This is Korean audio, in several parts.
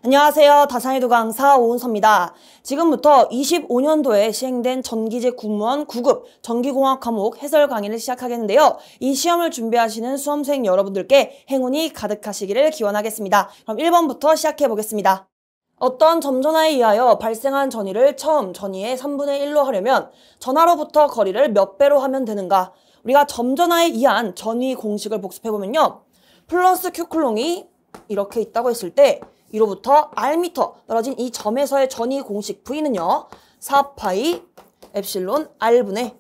안녕하세요. 다산이도 강사 오은서입니다. 지금부터 25년도에 시행된 전기제 국무원 9급 전기공학 과목 해설 강의를 시작하겠는데요. 이 시험을 준비하시는 수험생 여러분들께 행운이 가득하시기를 기원하겠습니다. 그럼 1번부터 시작해 보겠습니다. 어떤 점전화에 의하여 발생한 전위를 처음 전위의 3분의 1로 하려면 전하로부터 거리를 몇 배로 하면 되는가? 우리가 점전화에 의한 전위 공식을 복습해보면요. 플러스 Q쿨롱이 이렇게 있다고 했을 때 이로부터 R미터 떨어진 이 점에서의 전위 공식 V는요. 4파이 엡실론 R분의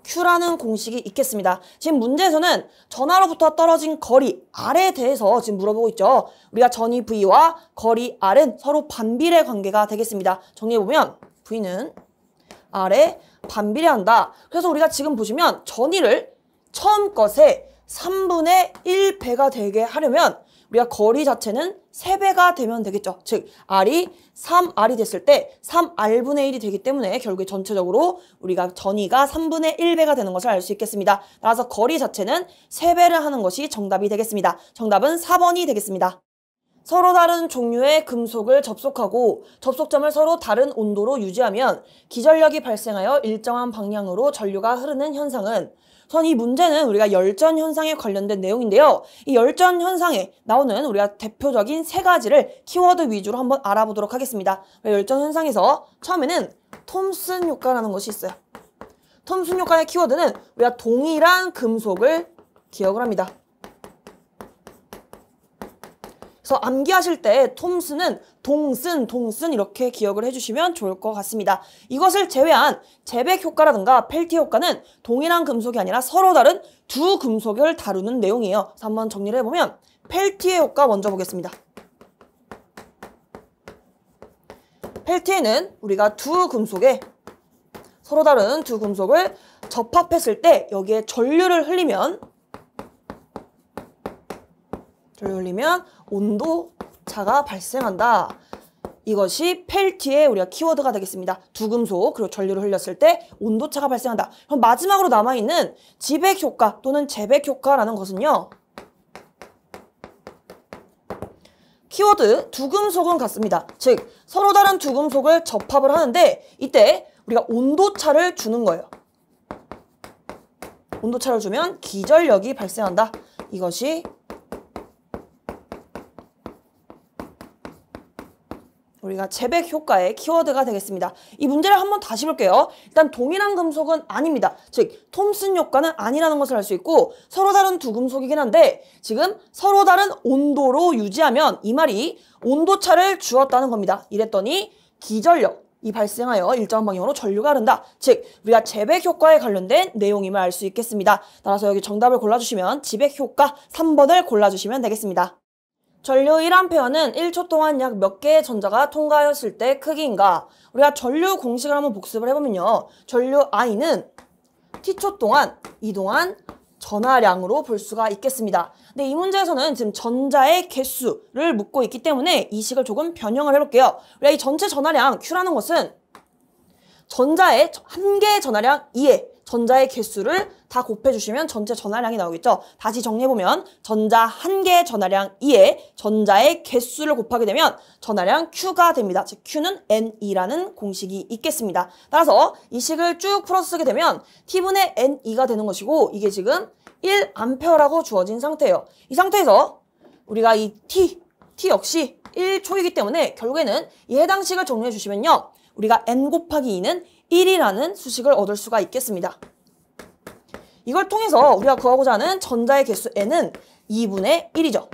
Q라는 공식이 있겠습니다. 지금 문제에서는 전하로부터 떨어진 거리 R에 대해서 지금 물어보고 있죠. 우리가 전위 V와 거리 R은 서로 반비례 관계가 되겠습니다. 정리해보면 V는 R에 반비례한다. 그래서 우리가 지금 보시면 전위를 처음 것에 3분의 1배가 되게 하려면 우리가 거리 자체는 3배가 되면 되겠죠. 즉 R이 3R이 됐을 때 3R분의 1이 되기 때문에 결국에 전체적으로 우리가 전위가 3분의 1배가 되는 것을 알 수 있겠습니다. 따라서 거리 자체는 3배를 하는 것이 정답이 되겠습니다. 정답은 4번이 되겠습니다. 서로 다른 종류의 금속을 접속하고 접속점을 서로 다른 온도로 유지하면 기전력이 발생하여 일정한 방향으로 전류가 흐르는 현상은 우선 이 문제는 우리가 열전 현상에 관련된 내용인데요. 이 열전 현상에 나오는 우리가 대표적인 3가지를 키워드 위주로 한번 알아보도록 하겠습니다. 열전 현상에서 처음에는 톰슨 효과라는 것이 있어요. 톰슨 효과의 키워드는 우리가 동일한 금속을 기억을 합니다. 그래서 암기하실 때 톰슨은 동슨 이렇게 기억을 해주시면 좋을 것 같습니다. 이것을 제외한 제백 효과라든가 펠티 효과는 동일한 금속이 아니라 서로 다른 두 금속을 다루는 내용이에요. 그래서 한번 정리를 해보면 펠티의 효과 먼저 보겠습니다. 펠티에는 우리가 서로 다른 두 금속을 접합했을 때 여기에 전류를 흘리면 온도차가 발생한다. 이것이 펠티의 우리가 키워드가 되겠습니다. 두 금속 그리고 전류를 흘렸을 때 온도차가 발생한다. 그럼 마지막으로 남아있는 지백 효과 또는 제백 효과라는 것은요. 키워드 두 금속은 같습니다. 즉 서로 다른 두 금속을 접합을 하는데 이때 우리가 온도차를 주는 거예요. 온도차를 주면 기전력이 발생한다. 이것이 우리가 제백 효과의 키워드가 되겠습니다. 이 문제를 한번 다시 볼게요. 일단 동일한 금속은 아닙니다. 즉 톰슨 효과는 아니라는 것을 알 수 있고 서로 다른 두 금속이긴 한데 지금 서로 다른 온도로 유지하면 이 말이 온도차를 주었다는 겁니다. 이랬더니 기전력이 발생하여 일정한 방향으로 전류가 흐른다. 즉 우리가 제백 효과에 관련된 내용임을 알 수 있겠습니다. 따라서 여기 정답을 골라주시면 지백 효과 3번을 골라주시면 되겠습니다. 전류 1A는 1초 동안 약 몇 개의 전자가 통과하였을 때 크기인가? 우리가 전류 공식을 한번 복습을 해보면요. 전류 I는 T초 동안 이동한 전하량으로 볼 수가 있겠습니다. 근데 이 문제에서는 지금 전자의 개수를 묻고 있기 때문에 이 식을 조금 변형을 해볼게요. 우리가 이 전체 전하량 Q라는 것은 전자의 한 개의 전하량 2에 전자의 개수를 다 곱해주시면 전체 전하량이 나오겠죠. 다시 정리해보면 전자 한 개의 전하량 2에 전자의 개수를 곱하게 되면 전하량 Q가 됩니다. 즉 Q는 N2라는 공식이 있겠습니다. 따라서 이 식을 쭉 풀어서 쓰게 되면 T분의 N2가 되는 것이고 이게 지금 1A라고 주어진 상태예요. 이 상태에서 우리가 이 T 역시 1초이기 때문에 결국에는 이 해당 식을 정리해 주시면요. 우리가 N 곱하기 2는 1이라는 수식을 얻을 수가 있겠습니다. 이걸 통해서 우리가 구하고자 하는 전자의 개수 N은 2분의 1이죠.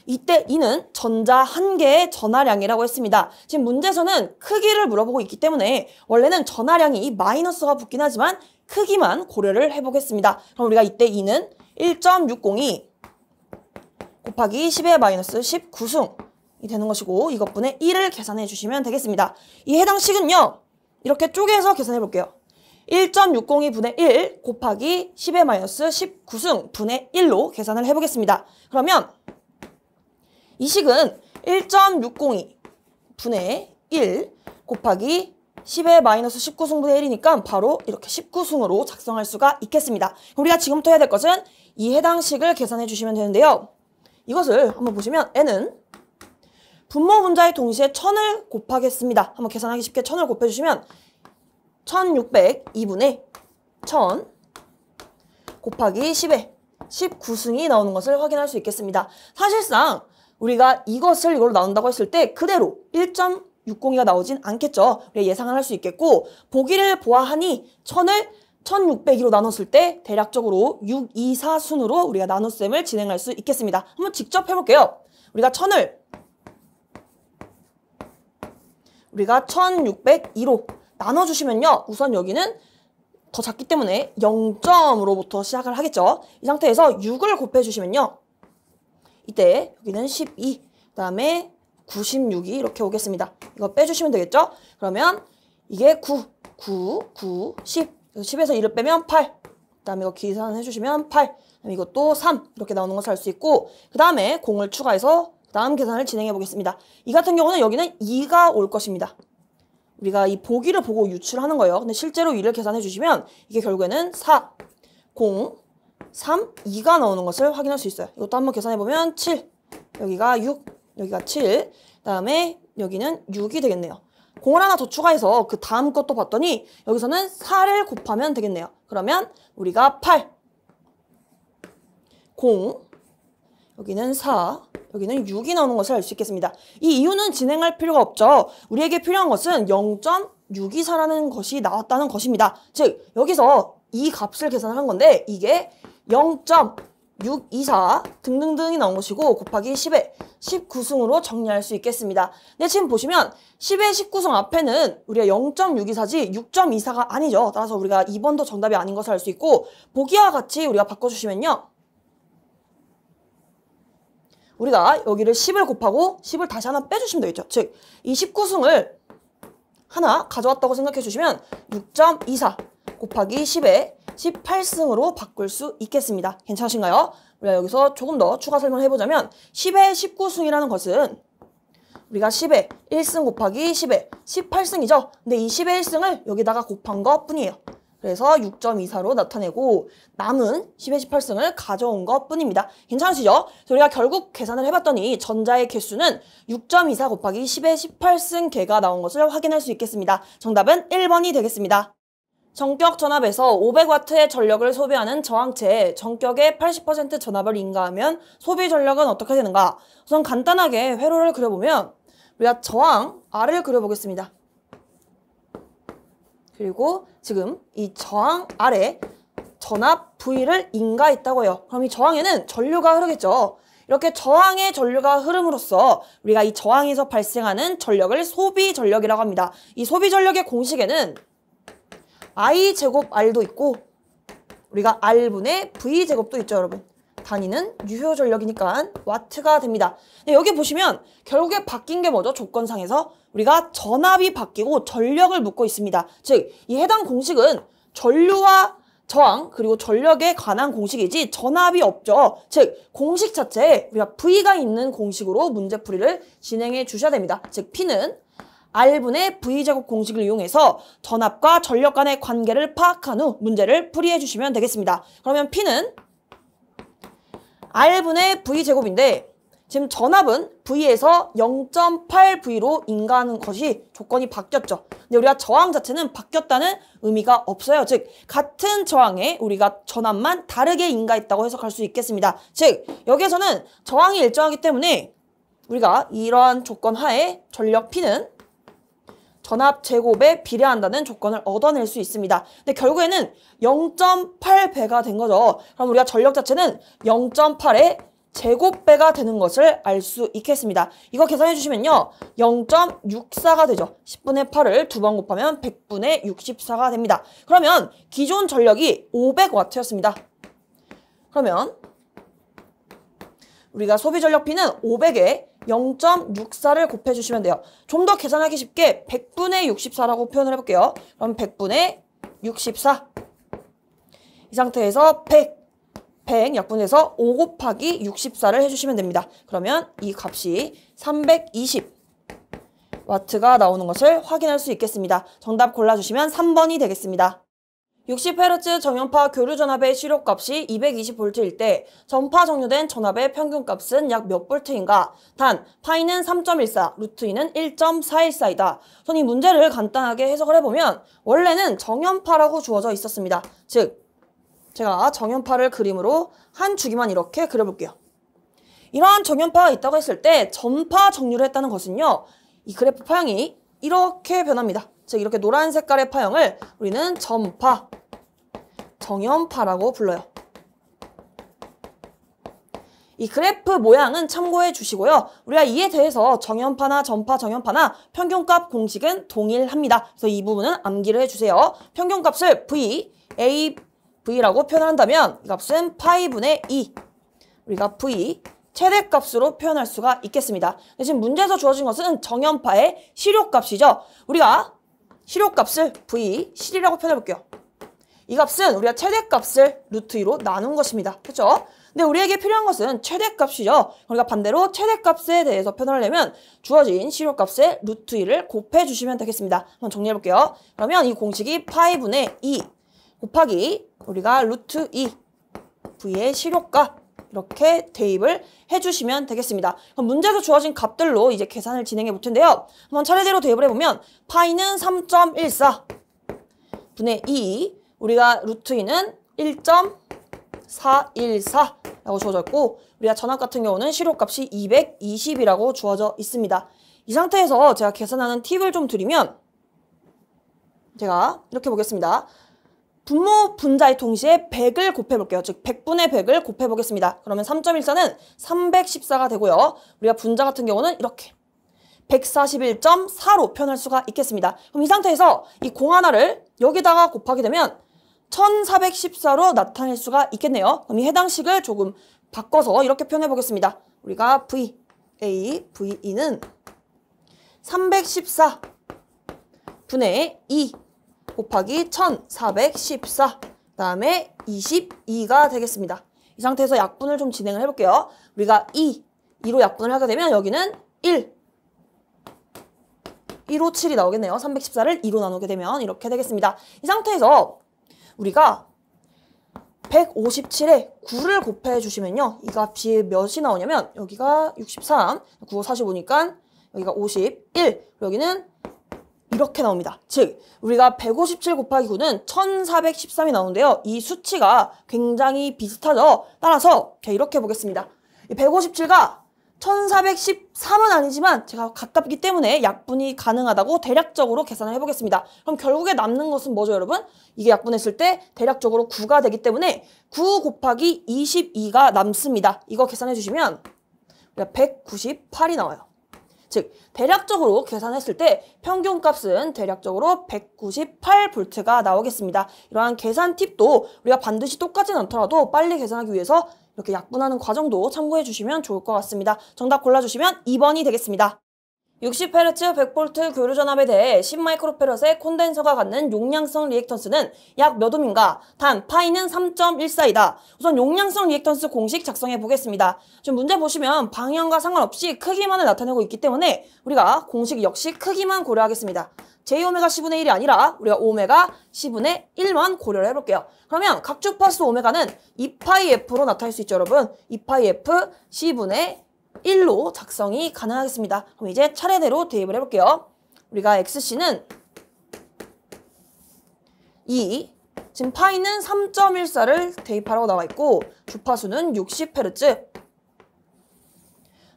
이때 2는 전자 한 개의 전하량이라고 했습니다. 지금 문제에서는 크기를 물어보고 있기 때문에 원래는 전하량이 마이너스가 붙긴 하지만 크기만 고려를 해보겠습니다. 그럼 우리가 이때 2는 1.602 곱하기 10의 마이너스 19승이 되는 것이고 이것분의 1을 계산해 주시면 되겠습니다. 이 해당 식은요. 이렇게 쪼개서 계산해 볼게요. 1.602 분의 1 곱하기 10의 마이너스 19승 분의 1로 계산을 해보겠습니다. 그러면 이 식은 1.602 분의 1 곱하기 10의 마이너스 19승 분의 1이니까 바로 이렇게 19승으로 작성할 수가 있겠습니다. 우리가 지금부터 해야 될 것은 이 해당 식을 계산해 주시면 되는데요. 이것을 한번 보시면 n은 분모 분자에 동시에 1000을 곱하겠습니다. 한번 계산하기 쉽게 1000을 곱해주시면 1602분의 1000 곱하기 10에 19승이 나오는 것을 확인할 수 있겠습니다. 사실상 우리가 이것을 이걸로 나눈다고 했을 때 그대로 1.602가 나오진 않겠죠. 우리가 예상을 할 수 있겠고 보기를 보아하니 1000을 1602로 나눴을 때 대략적으로 624순으로 우리가 나눗셈을 진행할 수 있겠습니다. 한번 직접 해볼게요. 우리가 1602로 나눠주시면요. 우선 여기는 더 작기 때문에 0점으로부터 시작을 하겠죠. 이 상태에서 6을 곱해주시면요. 이때 여기는 12, 그 다음에 96이 이렇게 오겠습니다. 이거 빼주시면 되겠죠? 그러면 이게 9, 10. 10에서 2를 빼면 8. 그 다음에 이거 계산해주시면 8. 그다음에 이것도 3. 이렇게 나오는 것을 알 수 있고 그 다음에 0을 추가해서 다음 계산을 진행해 보겠습니다. 이 같은 경우는 여기는 2가 올 것입니다. 우리가 이 보기를 보고 유출하는 거예요. 근데 실제로 2를 계산해 주시면 이게 결국에는 4, 0, 3, 2가 나오는 것을 확인할 수 있어요. 이것도 한번 계산해 보면 7, 여기가 6, 여기가 7, 그 다음에 여기는 6이 되겠네요. 0을 하나 더 추가해서 그 다음 것도 봤더니 여기서는 4를 곱하면 되겠네요. 그러면 우리가 8, 0, 여기는 4, 여기는 6이 나오는 것을 알 수 있겠습니다. 이 이유는 진행할 필요가 없죠. 우리에게 필요한 것은 0.624라는 것이 나왔다는 것입니다. 즉 여기서 이 값을 계산을 한 건데 이게 0.624 등등등이 나온 것이고 곱하기 10에 19승으로 정리할 수 있겠습니다. 근데 지금 보시면 10의 19승 앞에는 우리가 0.624지 6.24가 아니죠. 따라서 우리가 2번도 정답이 아닌 것을 알 수 있고 보기와 같이 우리가 바꿔주시면요. 우리가 여기를 10을 곱하고 10을 다시 하나 빼주시면 되겠죠. 즉, 이 19승을 하나 가져왔다고 생각해 주시면 6.24 곱하기 10에 18승으로 바꿀 수 있겠습니다. 괜찮으신가요? 우리가 여기서 조금 더 추가 설명을 해보자면 10의 19승이라는 것은 우리가 10에 1승 곱하기 10에 18승이죠. 근데 이 10의 1승을 여기다가 곱한 것 뿐이에요. 그래서 6.24로 나타내고 남은 10의 18승을 가져온 것 뿐입니다. 괜찮으시죠? 우리가 결국 계산을 해봤더니 전자의 개수는 6.24 곱하기 10의 18승 개가 나온 것을 확인할 수 있겠습니다. 정답은 1번이 되겠습니다. 전격 전압에서 500W의 전력을 소비하는 저항체에 전격의 80% 전압을 인가하면 소비 전력은 어떻게 되는가? 우선 간단하게 회로를 그려보면 우리가 저항 R을 그려보겠습니다. 그리고 지금 이 저항 아래 전압 V를 인가했다고 해요. 그럼 이 저항에는 전류가 흐르겠죠. 이렇게 저항의 전류가 흐름으로써 우리가 이 저항에서 발생하는 전력을 소비 전력이라고 합니다. 이 소비 전력의 공식에는 I 제곱 R도 있고 우리가 R분의 V제곱도 있죠, 여러분. 단위는 유효 전력이니까 와트가 됩니다. 근데 여기 보시면 결국에 바뀐 게 뭐죠? 조건상에서 우리가 전압이 바뀌고 전력을 묻고 있습니다. 즉, 이 해당 공식은 전류와 저항 그리고 전력에 관한 공식이지 전압이 없죠. 즉, 공식 자체에 우리가 V가 있는 공식으로 문제풀이를 진행해 주셔야 됩니다. 즉, P는 R분의 V제곱 공식을 이용해서 전압과 전력 간의 관계를 파악한 후 문제를 풀이해 주시면 되겠습니다. 그러면 P는 R분의 V제곱인데 지금 전압은 V에서 0.8V로 인가하는 것이 조건이 바뀌었죠. 근데 우리가 저항 자체는 바뀌었다는 의미가 없어요. 즉, 같은 저항에 우리가 전압만 다르게 인가했다고 해석할 수 있겠습니다. 즉, 여기에서는 저항이 일정하기 때문에 우리가 이러한 조건 하에 전력 P는 전압 제곱에 비례한다는 조건을 얻어낼 수 있습니다. 근데 결국에는 0.8배가 된 거죠. 그럼 우리가 전력 자체는 0.8의 제곱배가 되는 것을 알 수 있겠습니다. 이거 계산해 주시면요. 0.64가 되죠. 10분의 8을 2번 곱하면 100분의 64가 됩니다. 그러면 기존 전력이 500W였습니다. 그러면 우리가 소비 전력 P는 500에 0.64를 곱해주시면 돼요. 좀 더 계산하기 쉽게 100분의 64라고 표현을 해볼게요. 그럼 100분의 64. 이 상태에서 100 약분해서 5 곱하기 64를 해주시면 됩니다. 그러면 이 값이 320W가 나오는 것을 확인할 수 있겠습니다. 정답 골라주시면 3번이 되겠습니다. 60Hz 정연파 교류전압의 실효값이 220V일 때 전파 정류된 전압의 평균값은 약 몇 볼트인가? 단, 파이는 3.14, 루트 2는 1.414이다. 우선 이 문제를 간단하게 해석을 해보면 원래는 정연파라고 주어져 있었습니다. 즉, 제가 정연파를 그림으로 한 주기만 이렇게 그려볼게요. 이러한 정연파가 있다고 했을 때 전파 정류를 했다는 것은요. 이 그래프 파형이 이렇게 변합니다. 즉 이렇게 노란 색깔의 파형을 우리는 전파, 정연파라고 불러요. 이 그래프 모양은 참고해 주시고요. 우리가 이에 대해서 정연파나 전파, 정연파나 평균값 공식은 동일합니다. 그래서 이 부분은 암기를 해주세요. 평균값을 V, A, V라고 표현을 한다면 이 값은 파이분의 2. 우리가 V, 최대값으로 표현할 수가 있겠습니다. 지금 문제에서 주어진 것은 정연파의 실효값이죠. 우리가 실효값을 V, 실이라고 표현해볼게요. 이 값은 우리가 최대값을 루트 2로 나눈 것입니다. 그렇죠? 근데 우리에게 필요한 것은 최대값이죠. 우리가 반대로 최대값에 대해서 표현하려면 주어진 실효값의 루트 2를 곱해주시면 되겠습니다. 한번 정리해볼게요. 그러면 이 공식이 파이분의 2 곱하기 우리가 루트 2 V의 실효값 이렇게 대입을 해주시면 되겠습니다. 그럼 문제에서 주어진 값들로 이제 계산을 진행해 볼 텐데요. 한번 차례대로 대입을 해보면 파이는 3.14 분의 2 우리가 루트 2는 1.414라고 주어져 있고 우리가 전압 같은 경우는 실효값이 220이라고 주어져 있습니다. 이 상태에서 제가 계산하는 팁을 좀 드리면 제가 이렇게 보겠습니다. 분모 분자의 동시에 100을 곱해볼게요. 즉 100분의 100을 곱해보겠습니다. 그러면 3.14는 314가 되고요. 우리가 분자 같은 경우는 이렇게 141.4로 표현할 수가 있겠습니다. 그럼 이 상태에서 이 공 하나를 여기다가 곱하게 되면 1414로 나타낼 수가 있겠네요. 그럼 이 해당식을 조금 바꿔서 이렇게 표현해 보겠습니다. 우리가 V, A, VE는 314 분의 2 곱하기 1414 그다음에 22가 되겠습니다. 이 상태에서 약분을 좀 진행을 해볼게요. 우리가 2로 약분을 하게 되면 여기는 1호 7이 나오겠네요. 314를 2로 나누게 되면 이렇게 되겠습니다. 이 상태에서 우리가 157에 9를 곱해 주시면요. 이 값이 몇이 나오냐면 여기가 63, 9, 45니까 여기가 51, 여기는 이렇게 나옵니다. 즉 우리가 157 곱하기 9는 1413이 나오는데요. 이 수치가 굉장히 비슷하죠. 따라서 이렇게 보겠습니다. 157과 1413은 아니지만 제가 가깝기 때문에 약분이 가능하다고 대략적으로 계산을 해보겠습니다. 그럼 결국에 남는 것은 뭐죠, 여러분? 이게 약분했을 때 대략적으로 9가 되기 때문에 9 곱하기 22가 남습니다. 이거 계산해 주시면 198이 나와요. 즉 대략적으로 계산했을 때 평균값은 대략적으로 198V가 나오겠습니다. 이러한 계산 팁도 우리가 반드시 똑같진 않더라도 빨리 계산하기 위해서 이렇게 약분하는 과정도 참고해 주시면 좋을 것 같습니다. 정답 골라주시면 2번이 되겠습니다. 60Hz 100V 교류전압에 대해 10마이크로페럿의 콘덴서가 갖는 용량성 리액턴스는 약 몇 옴인가? 단, 파이는 3.14이다. 우선 용량성 리액턴스 공식 작성해 보겠습니다. 지금 문제 보시면 방향과 상관없이 크기만을 나타내고 있기 때문에 우리가 공식 역시 크기만 고려하겠습니다. J오메가 C분의 1이 아니라 우리가 오메가 C분의 1만 고려를 해볼게요. 그러면 각 주파수 오메가는 2파이F로 나타낼 수 있죠, 여러분. 2파이F C분의 1로 작성이 가능하겠습니다. 그럼 이제 차례대로 대입을 해볼게요. 우리가 XC는 2, 지금 파이는 3.14를 대입하라고 나와 있고 주파수는 60Hz,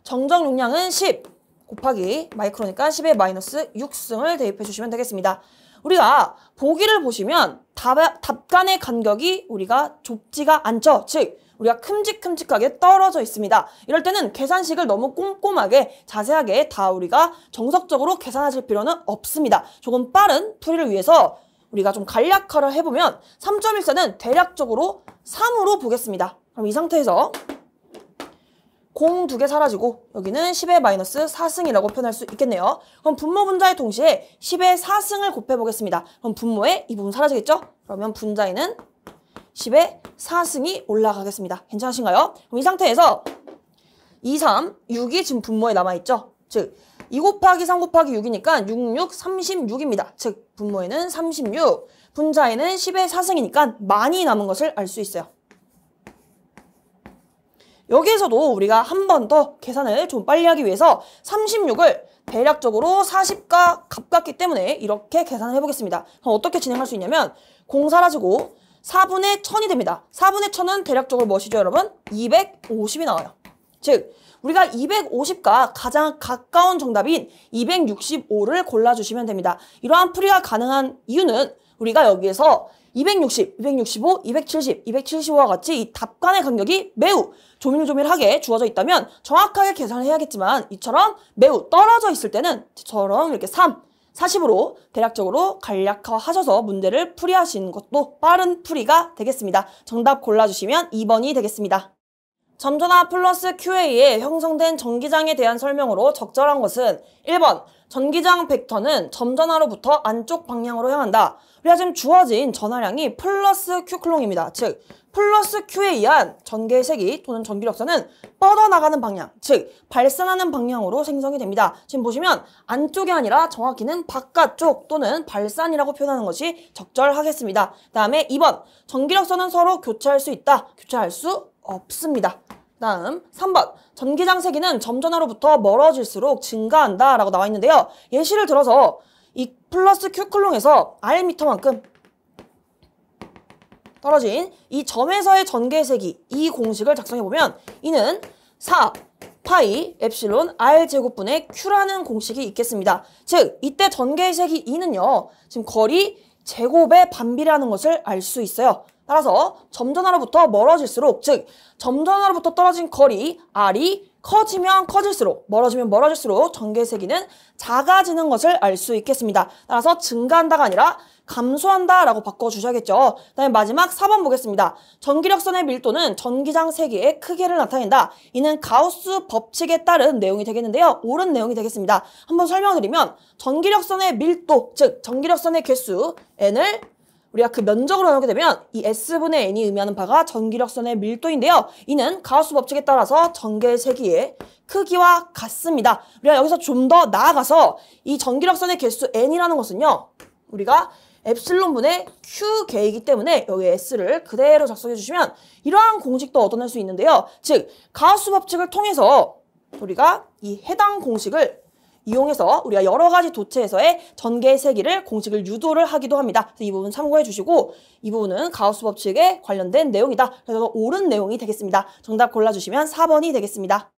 정정 용량은 10 곱하기 마이크로니까 10의 마이너스 6승을 대입해 주시면 되겠습니다. 우리가 보기를 보시면 답 간의 간격이 우리가 좁지가 않죠. 즉 우리가 큼직큼직하게 떨어져 있습니다. 이럴 때는 계산식을 너무 꼼꼼하게 자세하게 다 우리가 정석적으로 계산하실 필요는 없습니다. 조금 빠른 풀이를 위해서 우리가 좀 간략화를 해보면 3.14는 대략적으로 3으로 보겠습니다. 그럼 이 상태에서 공 2개 사라지고 여기는 10의 마이너스 4승이라고 표현할 수 있겠네요. 그럼 분모 분자의 동시에 10의 4승을 곱해보겠습니다. 그럼 분모에 이 부분 사라지겠죠? 그러면 분자에는 10의 4승이 올라가겠습니다. 괜찮으신가요? 그럼 이 상태에서 2, 3, 6이 지금 분모에 남아있죠? 즉 2 곱하기 3 곱하기 6이니까 6, 36입니다. 즉 분모에는 36, 분자에는 10의 4승이니까 많이 남은 것을 알 수 있어요. 여기에서도 우리가 한 번 더 계산을 좀 빨리 하기 위해서 36을 대략적으로 40과 가깝기 때문에 이렇게 계산을 해보겠습니다. 그럼 어떻게 진행할 수 있냐면 공 사라지고 4분의 1000이 됩니다. 4분의 1000은 대략적으로 무엇이죠, 여러분? 250이 나와요. 즉 우리가 250과 가장 가까운 정답인 265를 골라주시면 됩니다. 이러한 풀이가 가능한 이유는 우리가 여기에서 260, 265, 270, 275와 같이 이 답 간의 간격이 매우 조밀조밀하게 주어져 있다면 정확하게 계산을 해야겠지만 이처럼 매우 떨어져 있을 때는 저처럼 이렇게 3, 40으로 대략적으로 간략화하셔서 문제를 풀이하시는 것도 빠른 풀이가 되겠습니다. 정답 골라주시면 2번이 되겠습니다. 점전화 플러스 QA에 형성된 전기장에 대한 설명으로 적절한 것은 1번 전기장 벡터는 점전화로부터 안쪽 방향으로 향한다. 우리가 지금 주어진 전하량이 플러스 Q클롱입니다. 즉 플러스 Q에 의한 전개의 색이 또는 전기력선은 뻗어나가는 방향, 즉 발산하는 방향으로 생성이 됩니다. 지금 보시면 안쪽이 아니라 정확히는 바깥쪽 또는 발산이라고 표현하는 것이 적절하겠습니다. 다음에 2번 전기력선은 서로 교차할 수 있다. 교차할 수 없습니다. 다음 3번 전기장 세기는 점전화로부터 멀어질수록 증가한다 라고 나와 있는데요. 예시를 들어서 이 플러스 Q클롱에서 R미터만큼 떨어진 이 점에서의 전개의 세기 이 공식을 작성해보면 이는 4 파이 엡실론 R 제곱분의 Q라는 공식이 있겠습니다. 즉 이때 전개의 세기 E는요 지금 거리 제곱의 반비례하는 것을 알 수 있어요. 따라서 점전화로부터 멀어질수록 즉 점전화로부터 떨어진 거리 R이 커지면 커질수록 멀어지면 멀어질수록 전개의 세기는 작아지는 것을 알 수 있겠습니다. 따라서 증가한다가 아니라 감소한다 라고 바꿔주셔야겠죠. 그다음에 마지막 4번 보겠습니다. 전기력선의 밀도는 전기장 세기의 크기를 나타낸다. 이는 가우스 법칙에 따른 내용이 되겠는데요. 옳은 내용이 되겠습니다. 한번 설명드리면 전기력선의 밀도, 즉 전기력선의 개수 n을 우리가 그 면적으로 나누게 되면 이 S분의 N이 의미하는 바가 전기력선의 밀도인데요. 이는 가우스 법칙에 따라서 전개의 세기의 크기와 같습니다. 우리가 여기서 좀 더 나아가서 이 전기력선의 개수 N이라는 것은요. 우리가 엡실론분의 Q개이기 때문에 여기 S를 그대로 작성해 주시면 이러한 공식도 얻어낼 수 있는데요. 즉 가우스 법칙을 통해서 우리가 이 해당 공식을 이용해서 우리가 여러 가지 도체에서의 전개의 세기를 공식을 유도를 하기도 합니다. 그래서 이 부분 참고해 주시고 이 부분은 가우스 법칙에 관련된 내용이다. 그래서 옳은 내용이 되겠습니다. 정답 골라주시면 4번이 되겠습니다.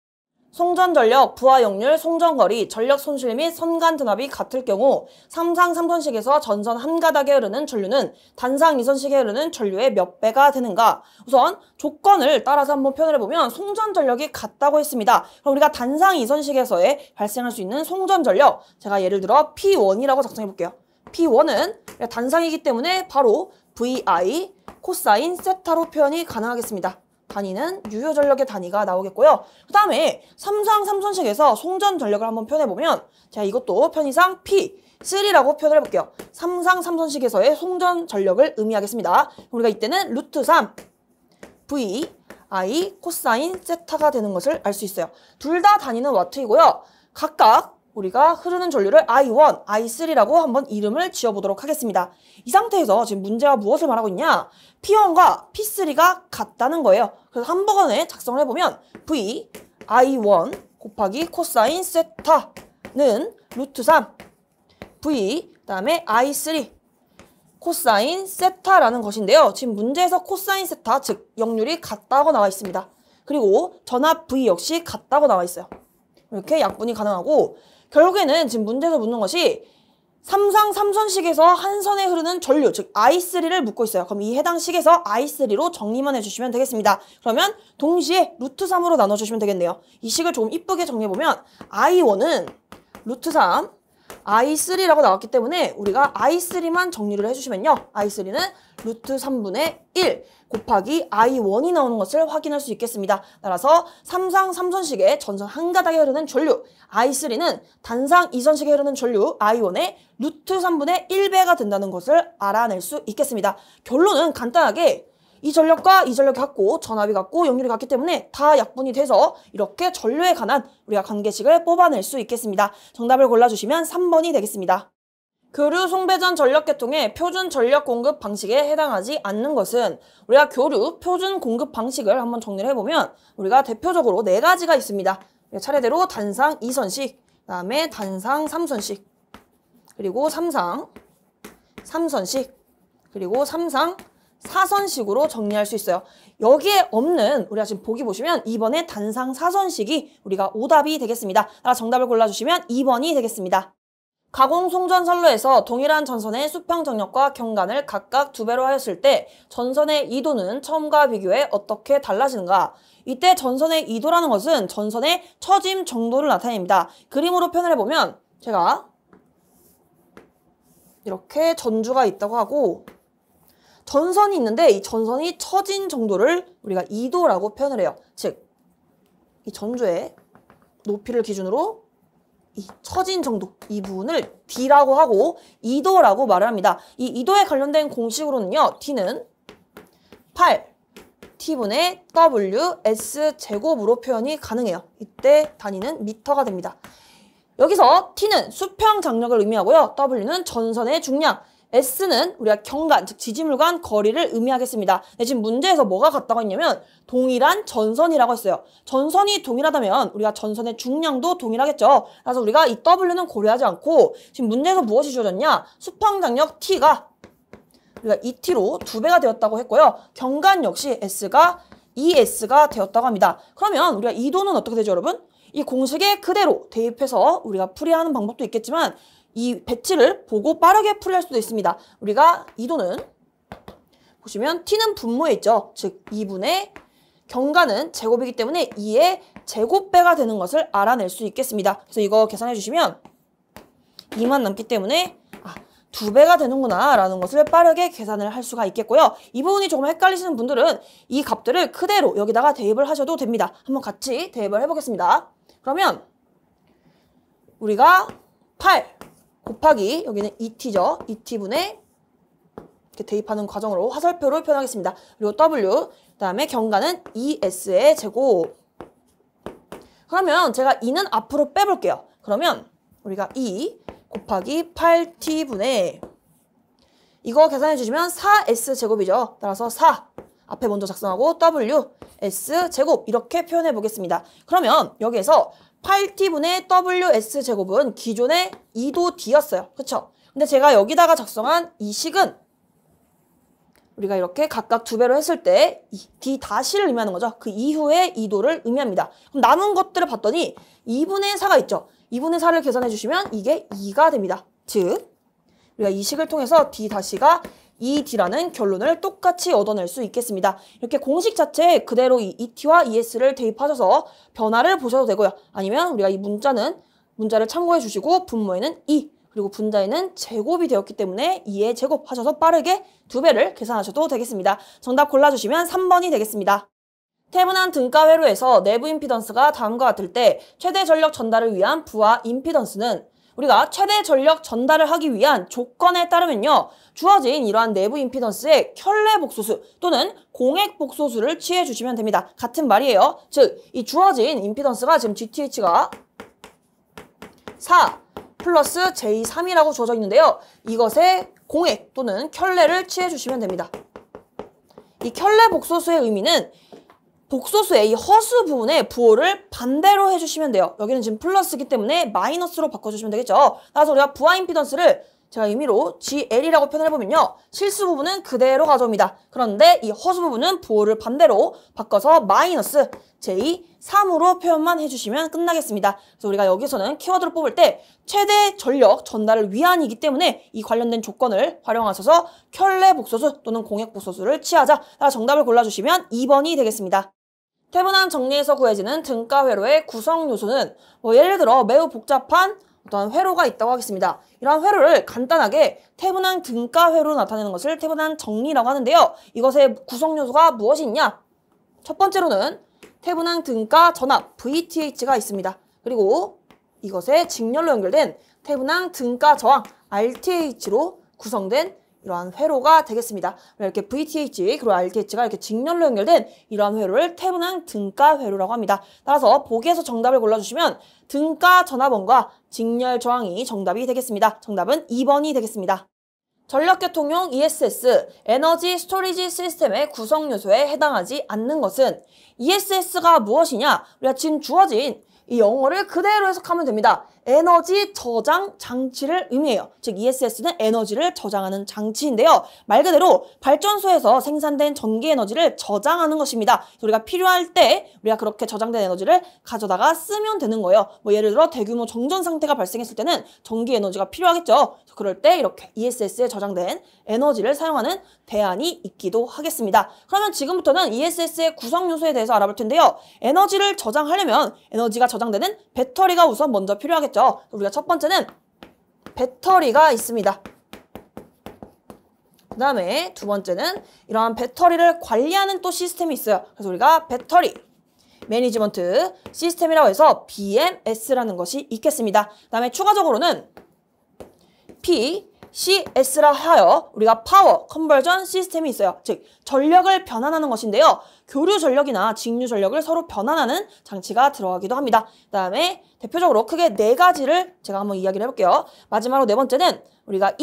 송전전력, 부하역률, 송전거리, 전력 손실 및 선간 등압이 같을 경우 삼상 3선식에서 전선 한 가닥에 흐르는 전류는 단상 2선식에 흐르는 전류의 몇 배가 되는가? 우선 조건을 따라서 한번 표현해보면 송전전력이 같다고 했습니다. 그럼 우리가 단상 2선식에서의 발생할 수 있는 송전전력 제가 예를 들어 P1이라고 작성해볼게요. P1은 단상이기 때문에 바로 VI 코사인 세타로 표현이 가능하겠습니다. 단위는 유효전력의 단위가 나오겠고요. 그 다음에 삼상 3선식에서 송전전력을 한번 표현해보면 제가 이것도 편의상 P3라고 표현을 해볼게요. 삼상 3선식에서의 송전전력을 의미하겠습니다. 우리가 이때는 루트 3 V I 코사인 세타가 되는 것을 알 수 있어요. 둘 다 단위는 와트이고요. 각각 우리가 흐르는 전류를 I1, I3라고 한번 이름을 지어보도록 하겠습니다. 이 상태에서 지금 문제가 무엇을 말하고 있냐? P1과 P3가 같다는 거예요. 그래서 한번에 작성을 해보면 V, I1 곱하기 코사인 세타는 루트 3 V, 그 다음에 I3 코사인 세타라는 것인데요. 지금 문제에서 코사인 세타, 즉 역률이 같다고 나와 있습니다. 그리고 전압 V 역시 같다고 나와 있어요. 이렇게 약분이 가능하고 결국에는 지금 문제에서 묻는 것이 삼상 3선식에서 한 선에 흐르는 전류, 즉 I3를 묻고 있어요. 그럼 이 해당 식에서 I3로 정리만 해주시면 되겠습니다. 그러면 동시에 루트 3으로 나눠주시면 되겠네요. 이 식을 조금 이쁘게 정리해보면 I1은 루트 3, I3라고 나왔기 때문에 우리가 I3만 정리를 해주시면요. I3는 루트 3분의 1 곱하기 I1이 나오는 것을 확인할 수 있겠습니다. 따라서 삼상 3선식의 전선 한 가닥에 흐르는 전류 I3는 단상 2선식에 흐르는 전류 I1의 루트 3분의 1배가 된다는 것을 알아낼 수 있겠습니다. 결론은 간단하게 이 전력과 이 전력이 같고 전압이 같고 역률이 같기 때문에 다 약분이 돼서 이렇게 전류에 관한 우리가 관계식을 뽑아낼 수 있겠습니다. 정답을 골라주시면 3번이 되겠습니다. 교류 송배전 전력계통의 표준 전력 공급 방식에 해당하지 않는 것은 우리가 교류 표준 공급 방식을 한번 정리를 해보면 우리가 대표적으로 4가지가 있습니다. 차례대로 단상 2선식, 그다음에 단상 3선식, 그리고 삼상 3선식, 그리고 삼상 4선식으로 정리할 수 있어요. 여기에 없는 우리가 지금 보기 보시면 2번의 단상 4선식이 우리가 오답이 되겠습니다. 따라서 정답을 골라주시면 2번이 되겠습니다. 가공 송전 선로에서 동일한 전선의 수평 정력과 경관을 각각 2배로 하였을 때 전선의 이도는 처음과 비교해 어떻게 달라지는가? 이때 전선의 이도라는 것은 전선의 처짐 정도를 나타냅니다. 그림으로 표현을 해보면 제가 이렇게 전주가 있다고 하고 전선이 있는데 이 전선이 처진 정도를 우리가 이도라고 표현을 해요. 즉, 이 전주의 높이를 기준으로 이 처진 정도, 이 부분을 D라고 하고 이도라고 말을 합니다. 이 이도에 관련된 공식으로는요. T는 8T분의 WS 제곱으로 표현이 가능해요. 이때 단위는 미터가 됩니다. 여기서 T는 수평 장력을 의미하고요. W는 전선의 중량, S는 우리가 경관, 즉 지지물간 거리를 의미하겠습니다. 네, 지금 문제에서 뭐가 같다고 했냐면 동일한 전선이라고 했어요. 전선이 동일하다면 우리가 전선의 중량도 동일하겠죠. 그래서 우리가 이 W는 고려하지 않고 지금 문제에서 무엇이 주어졌냐? 수평 장력 T가 우리가 2T로 2배가 되었다고 했고요. 경관 역시 S가 2S가 되었다고 합니다. 그러면 우리가 이도는 어떻게 되죠, 여러분? 이 공식에 그대로 대입해서 우리가 풀이하는 방법도 있겠지만 이 배치를 보고 빠르게 풀이할 수도 있습니다. 우리가 이도는 보시면 T는 분모에 있죠. 즉 2분의 경관은 제곱이기 때문에 2의 제곱배가 되는 것을 알아낼 수 있겠습니다. 그래서 이거 계산해 주시면 2만 남기 때문에 2배가 되는구나 라는 것을 빠르게 계산을 할 수가 있겠고요. 이 부분이 조금 헷갈리시는 분들은 이 값들을 그대로 여기다가 대입을 하셔도 됩니다. 한번 같이 대입을 해보겠습니다. 그러면 우리가 8 곱하기 여기는 2t죠. 2t분의 이렇게 대입하는 과정으로 화살표로 표현하겠습니다. 그리고 w, 그다음에 경관은 2s의 제곱. 그러면 제가 2는 앞으로 빼볼게요. 그러면 우리가 2 곱하기 8t분의 이거 계산해 주시면 4s 제곱이죠. 따라서 4 앞에 먼저 작성하고 w, s 제곱 이렇게 표현해 보겠습니다. 그러면 여기에서 8t분의 WS제곱은 기존의 2도 D였어요. 그쵸? 근데 제가 여기다가 작성한 이 식은 우리가 이렇게 각각 2배로 했을 때 D 다시를 의미하는 거죠. 그 이후의 2도를 의미합니다. 그럼 남은 것들을 봤더니 2분의 4가 있죠. 2분의 4를 계산해 주시면 이게 2가 됩니다. 즉, 우리가 이 식을 통해서 D 다시가 2D라는 결론을 똑같이 얻어낼 수 있겠습니다. 이렇게 공식 자체에 그대로 이 2T와 2S를 대입하셔서 변화를 보셔도 되고요. 아니면 우리가 이 문자를 참고해 주시고 분모에는 2, 그리고 분자에는 제곱이 되었기 때문에 2의 제곱 하셔서 빠르게 2배를 계산하셔도 되겠습니다. 정답 골라주시면 3번이 되겠습니다. 태분한 등가 회로에서 내부 임피던스가 다음과 같을 때 최대 전력 전달을 위한 부하 임피던스는 우리가 최대 전력 전달을 하기 위한 조건에 따르면요. 주어진 이러한 내부 임피던스의 켤레 복소수 또는 공액 복소수를 취해 주시면 됩니다. 같은 말이에요. 즉, 이 주어진 임피던스가 지금 GTH가 4 플러스 J3이라고 주어져 있는데요. 이것의 공액 또는 켤레를 취해 주시면 됩니다. 이 켤레 복소수의 의미는 복소수의 이 허수 부분에 부호를 반대로 해주시면 돼요. 여기는 지금 플러스이기 때문에 마이너스로 바꿔주시면 되겠죠. 따라서 우리가 부하 임피던스를 제가 의미로 GL이라고 표현을 해보면요. 실수 부분은 그대로 가져옵니다. 그런데 이 허수 부분은 부호를 반대로 바꿔서 마이너스 J3으로 표현만 해주시면 끝나겠습니다. 그래서 우리가 여기서는 키워드를 뽑을 때 최대 전력 전달을 위한이기 때문에 이 관련된 조건을 활용하셔서 켤레 복소수 또는 공액 복소수를 취하자. 따라 정답을 골라주시면 2번이 되겠습니다. 태분한 정리에서 구해지는 등가 회로의 구성 요소는 예를 들어 매우 복잡한 어떠한 회로가 있다고 하겠습니다. 이러한 회로를 간단하게 태분한 등가 회로로 나타내는 것을 태분한 정리라고 하는데요. 이것의 구성 요소가 무엇이 있냐? 첫 번째로는 태분한 등가 전압 VTH가 있습니다. 그리고 이것의 직렬로 연결된 태분한 등가 저항 RTH로 구성된 이러한 회로가 되겠습니다. 이렇게 VTH 그리고 RTH가 이렇게 직렬로 연결된 이러한 회로를 태분한 등가 회로라고 합니다. 따라서 보기에서 정답을 골라주시면 등가 전화번과 직렬 저항이 정답이 되겠습니다. 정답은 2번이 되겠습니다. 전력계통용 ESS, 에너지 스토리지 시스템의 구성 요소에 해당하지 않는 것은 ESS가 무엇이냐? 우리가 지금 주어진 이 영어를 그대로 해석하면 됩니다. 에너지 저장 장치를 의미해요. 즉 ESS는 에너지를 저장하는 장치인데요. 말 그대로 발전소에서 생산된 전기 에너지를 저장하는 것입니다. 우리가 필요할 때 우리가 그렇게 저장된 에너지를 가져다가 쓰면 되는 거예요. 뭐 예를 들어 대규모 정전 상태가 발생했을 때는 전기 에너지가 필요하겠죠. 그럴 때 이렇게 ESS에 저장된 에너지를 사용하는 대안이 있기도 하겠습니다. 그러면 지금부터는 ESS의 구성 요소에 대해서 알아볼 텐데요. 에너지를 저장하려면 에너지가 저장되는 배터리가 우선 먼저 필요하겠죠. 우리가 첫 번째는 배터리가 있습니다. 그 다음에 두 번째는 이러한 배터리를 관리하는 또 시스템이 있어요. 그래서 우리가 배터리 매니지먼트 시스템이라고 해서 BMS라는 것이 있겠습니다. 그 다음에 추가적으로는 PCS라 하여 우리가 파워 컨버전 시스템이 있어요. 즉 전력을 변환하는 것인데요. 교류 전력이나 직류 전력을 서로 변환하는 장치가 들어가기도 합니다. 그 다음에 대표적으로 크게 네 가지를 제가 한번 이야기를 해볼게요. 마지막으로 네 번째는 우리가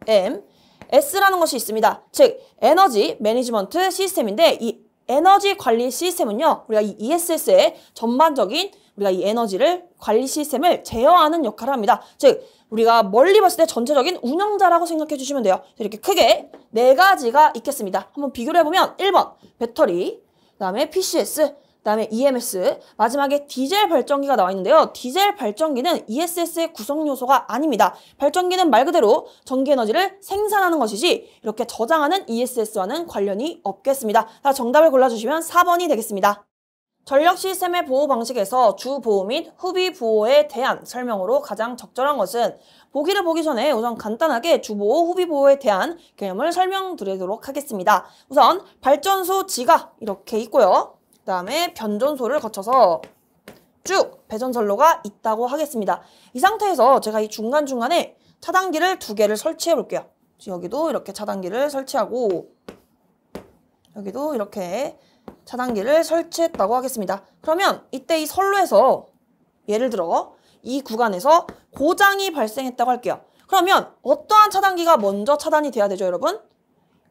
EMS라는 것이 있습니다. 즉 에너지 매니지먼트 시스템인데 이 에너지 관리 시스템은요. 우리가 이 ESS의 전반적인 우리가 이 에너지를 관리 시스템을 제어하는 역할을 합니다. 즉 우리가 멀리 봤을 때 전체적인 운영자라고 생각해 주시면 돼요. 이렇게 크게 네 가지가 있겠습니다. 한번 비교를 해보면 1번 배터리, 그 다음에 PCS, 그 다음에 EMS, 마지막에 디젤 발전기가 나와 있는데요. 디젤 발전기는 ESS의 구성 요소가 아닙니다. 발전기는 말 그대로 전기 에너지를 생산하는 것이지 이렇게 저장하는 ESS와는 관련이 없겠습니다. 자, 정답을 골라주시면 4번이 되겠습니다. 전력 시스템의 보호 방식에서 주 보호 및 후비 보호에 대한 설명으로 가장 적절한 것은 보기를 보기 전에 우선 간단하게 주 보호, 후비 보호에 대한 개념을 설명드리도록 하겠습니다. 우선 발전소 지가 이렇게 있고요. 그 다음에 변전소를 거쳐서 쭉 배전선로가 있다고 하겠습니다. 이 상태에서 제가 이 중간중간에 차단기를 2개를 설치해 볼게요. 여기도 이렇게 차단기를 설치하고 여기도 이렇게 차단기를 설치했다고 하겠습니다. 그러면 이때 이 선로에서 예를 들어 이 구간에서 고장이 발생했다고 할게요. 그러면 어떠한 차단기가 먼저 차단이 돼야 되죠, 여러분?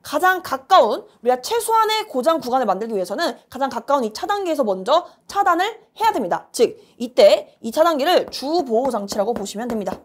가장 가까운 우리가 최소한의 고장 구간을 만들기 위해서는 가장 가까운 이 차단기에서 먼저 차단을 해야 됩니다. 즉 이때 이 차단기를 주보호장치라고 보시면 됩니다.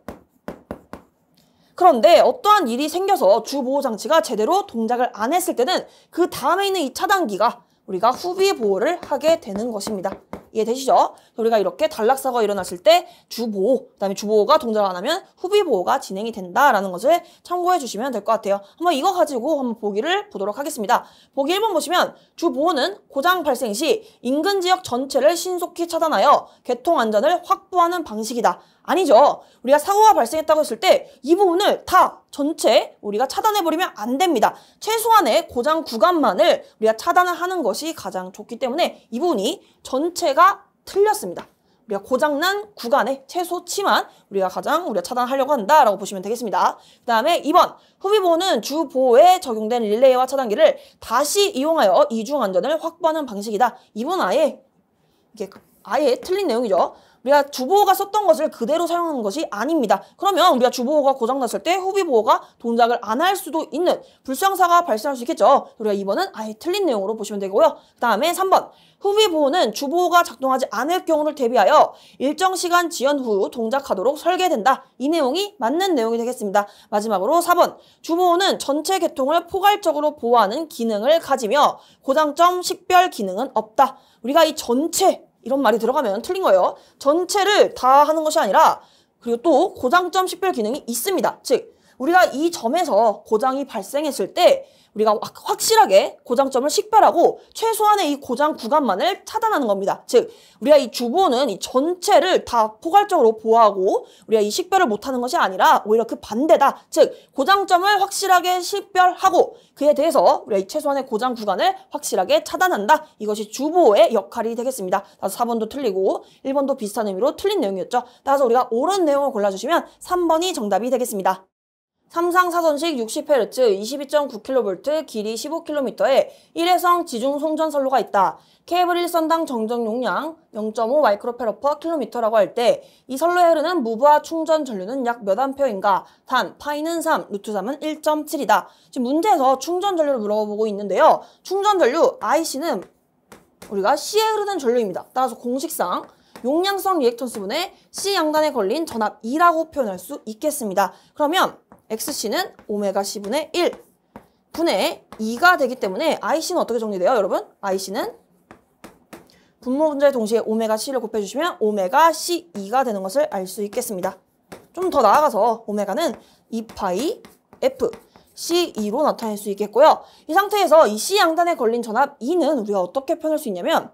그런데 어떠한 일이 생겨서 주보호장치가 제대로 동작을 안 했을 때는 그 다음에 있는 이 차단기가 우리가 후비 보호를 하게 되는 것입니다. 이해되시죠? 우리가 이렇게 단락사고가 일어났을 때 주보호, 그 다음에 주보호가 동작을 안 하면 후비 보호가 진행이 된다라는 것을 참고해 주시면 될 것 같아요. 한번 이거 가지고 한번 보기를 보도록 하겠습니다. 보기 1번 보시면 주보호는 고장 발생 시 인근 지역 전체를 신속히 차단하여 교통 안전을 확보하는 방식이다. 아니죠. 우리가 사고가 발생했다고 했을 때 이 부분을 다 전체 우리가 차단해버리면 안 됩니다. 최소한의 고장 구간만을 우리가 차단을 하는 것이 가장 좋기 때문에 이 부분이 전체가 틀렸습니다. 우리가 고장난 구간의 최소치만 우리가 차단하려고 한다라고 보시면 되겠습니다. 그 다음에 2번 후비보호는 주보호에 적용된 릴레이와 차단기를 다시 이용하여 이중 안전을 확보하는 방식이다. 이번 아예 틀린 내용이죠. 우리가 주보호가 썼던 것을 그대로 사용하는 것이 아닙니다. 그러면 우리가 주보호가 고장났을 때 후비보호가 동작을 안 할 수도 있는 불상사가 발생할 수 있겠죠. 우리가 2번은 아예 틀린 내용으로 보시면 되고요. 그 다음에 3번 후비보호는 주보호가 작동하지 않을 경우를 대비하여 일정 시간 지연 후 동작하도록 설계된다. 이 내용이 맞는 내용이 되겠습니다. 마지막으로 4번 주보호는 전체 계통을 포괄적으로 보호하는 기능을 가지며 고장점 식별 기능은 없다. 우리가 이 전체 이런 말이 들어가면 틀린 거예요. 전체를 다 하는 것이 아니라 그리고 또 고장점 식별 기능이 있습니다. 즉 우리가 이 점에서 고장이 발생했을 때 우리가 확실하게 고장점을 식별하고 최소한의 이 고장 구간만을 차단하는 겁니다. 즉 우리가 이 주보호는 이 전체를 다 포괄적으로 보호하고 우리가 이 식별을 못하는 것이 아니라 오히려 그 반대다. 즉 고장점을 확실하게 식별하고 그에 대해서 우리가 이 최소한의 고장 구간을 확실하게 차단한다. 이것이 주보호의 역할이 되겠습니다. 따라서 4번도 틀리고 1번도 비슷한 의미로 틀린 내용이었죠. 따라서 우리가 옳은 내용을 골라주시면 3번이 정답이 되겠습니다. 삼상사선식 60Hz 22.9kV 길이 15km의 일회성 지중 송전선로가 있다. 케이블 1선당 정정 용량 0.5 마이크로페러/km라고 할 때 이 선로에 흐르는 무브와 충전 전류는 약 몇 암페어인가? 단 파이는 3, 루트 3은 1.7이다. 지금 문제에서 충전 전류를 물어보고 있는데요. 충전 전류 IC는 우리가 C에 흐르는 전류입니다. 따라서 공식상 용량성 리액턴스분의 C 양단에 걸린 전압 E라고 표현할 수 있겠습니다. 그러면 XC는 오메가 C분의 1 분의 2가 되기 때문에 IC는 어떻게 정리돼요, 여러분? IC는 분모 분자에 동시에 오메가 C를 곱해주시면 오메가 C2가 되는 것을 알 수 있겠습니다. 좀 더 나아가서 오메가는 2파이 F C2로 나타낼 수 있겠고요. 이 상태에서 이 C 양단에 걸린 전압 E는 우리가 어떻게 표현할 수 있냐면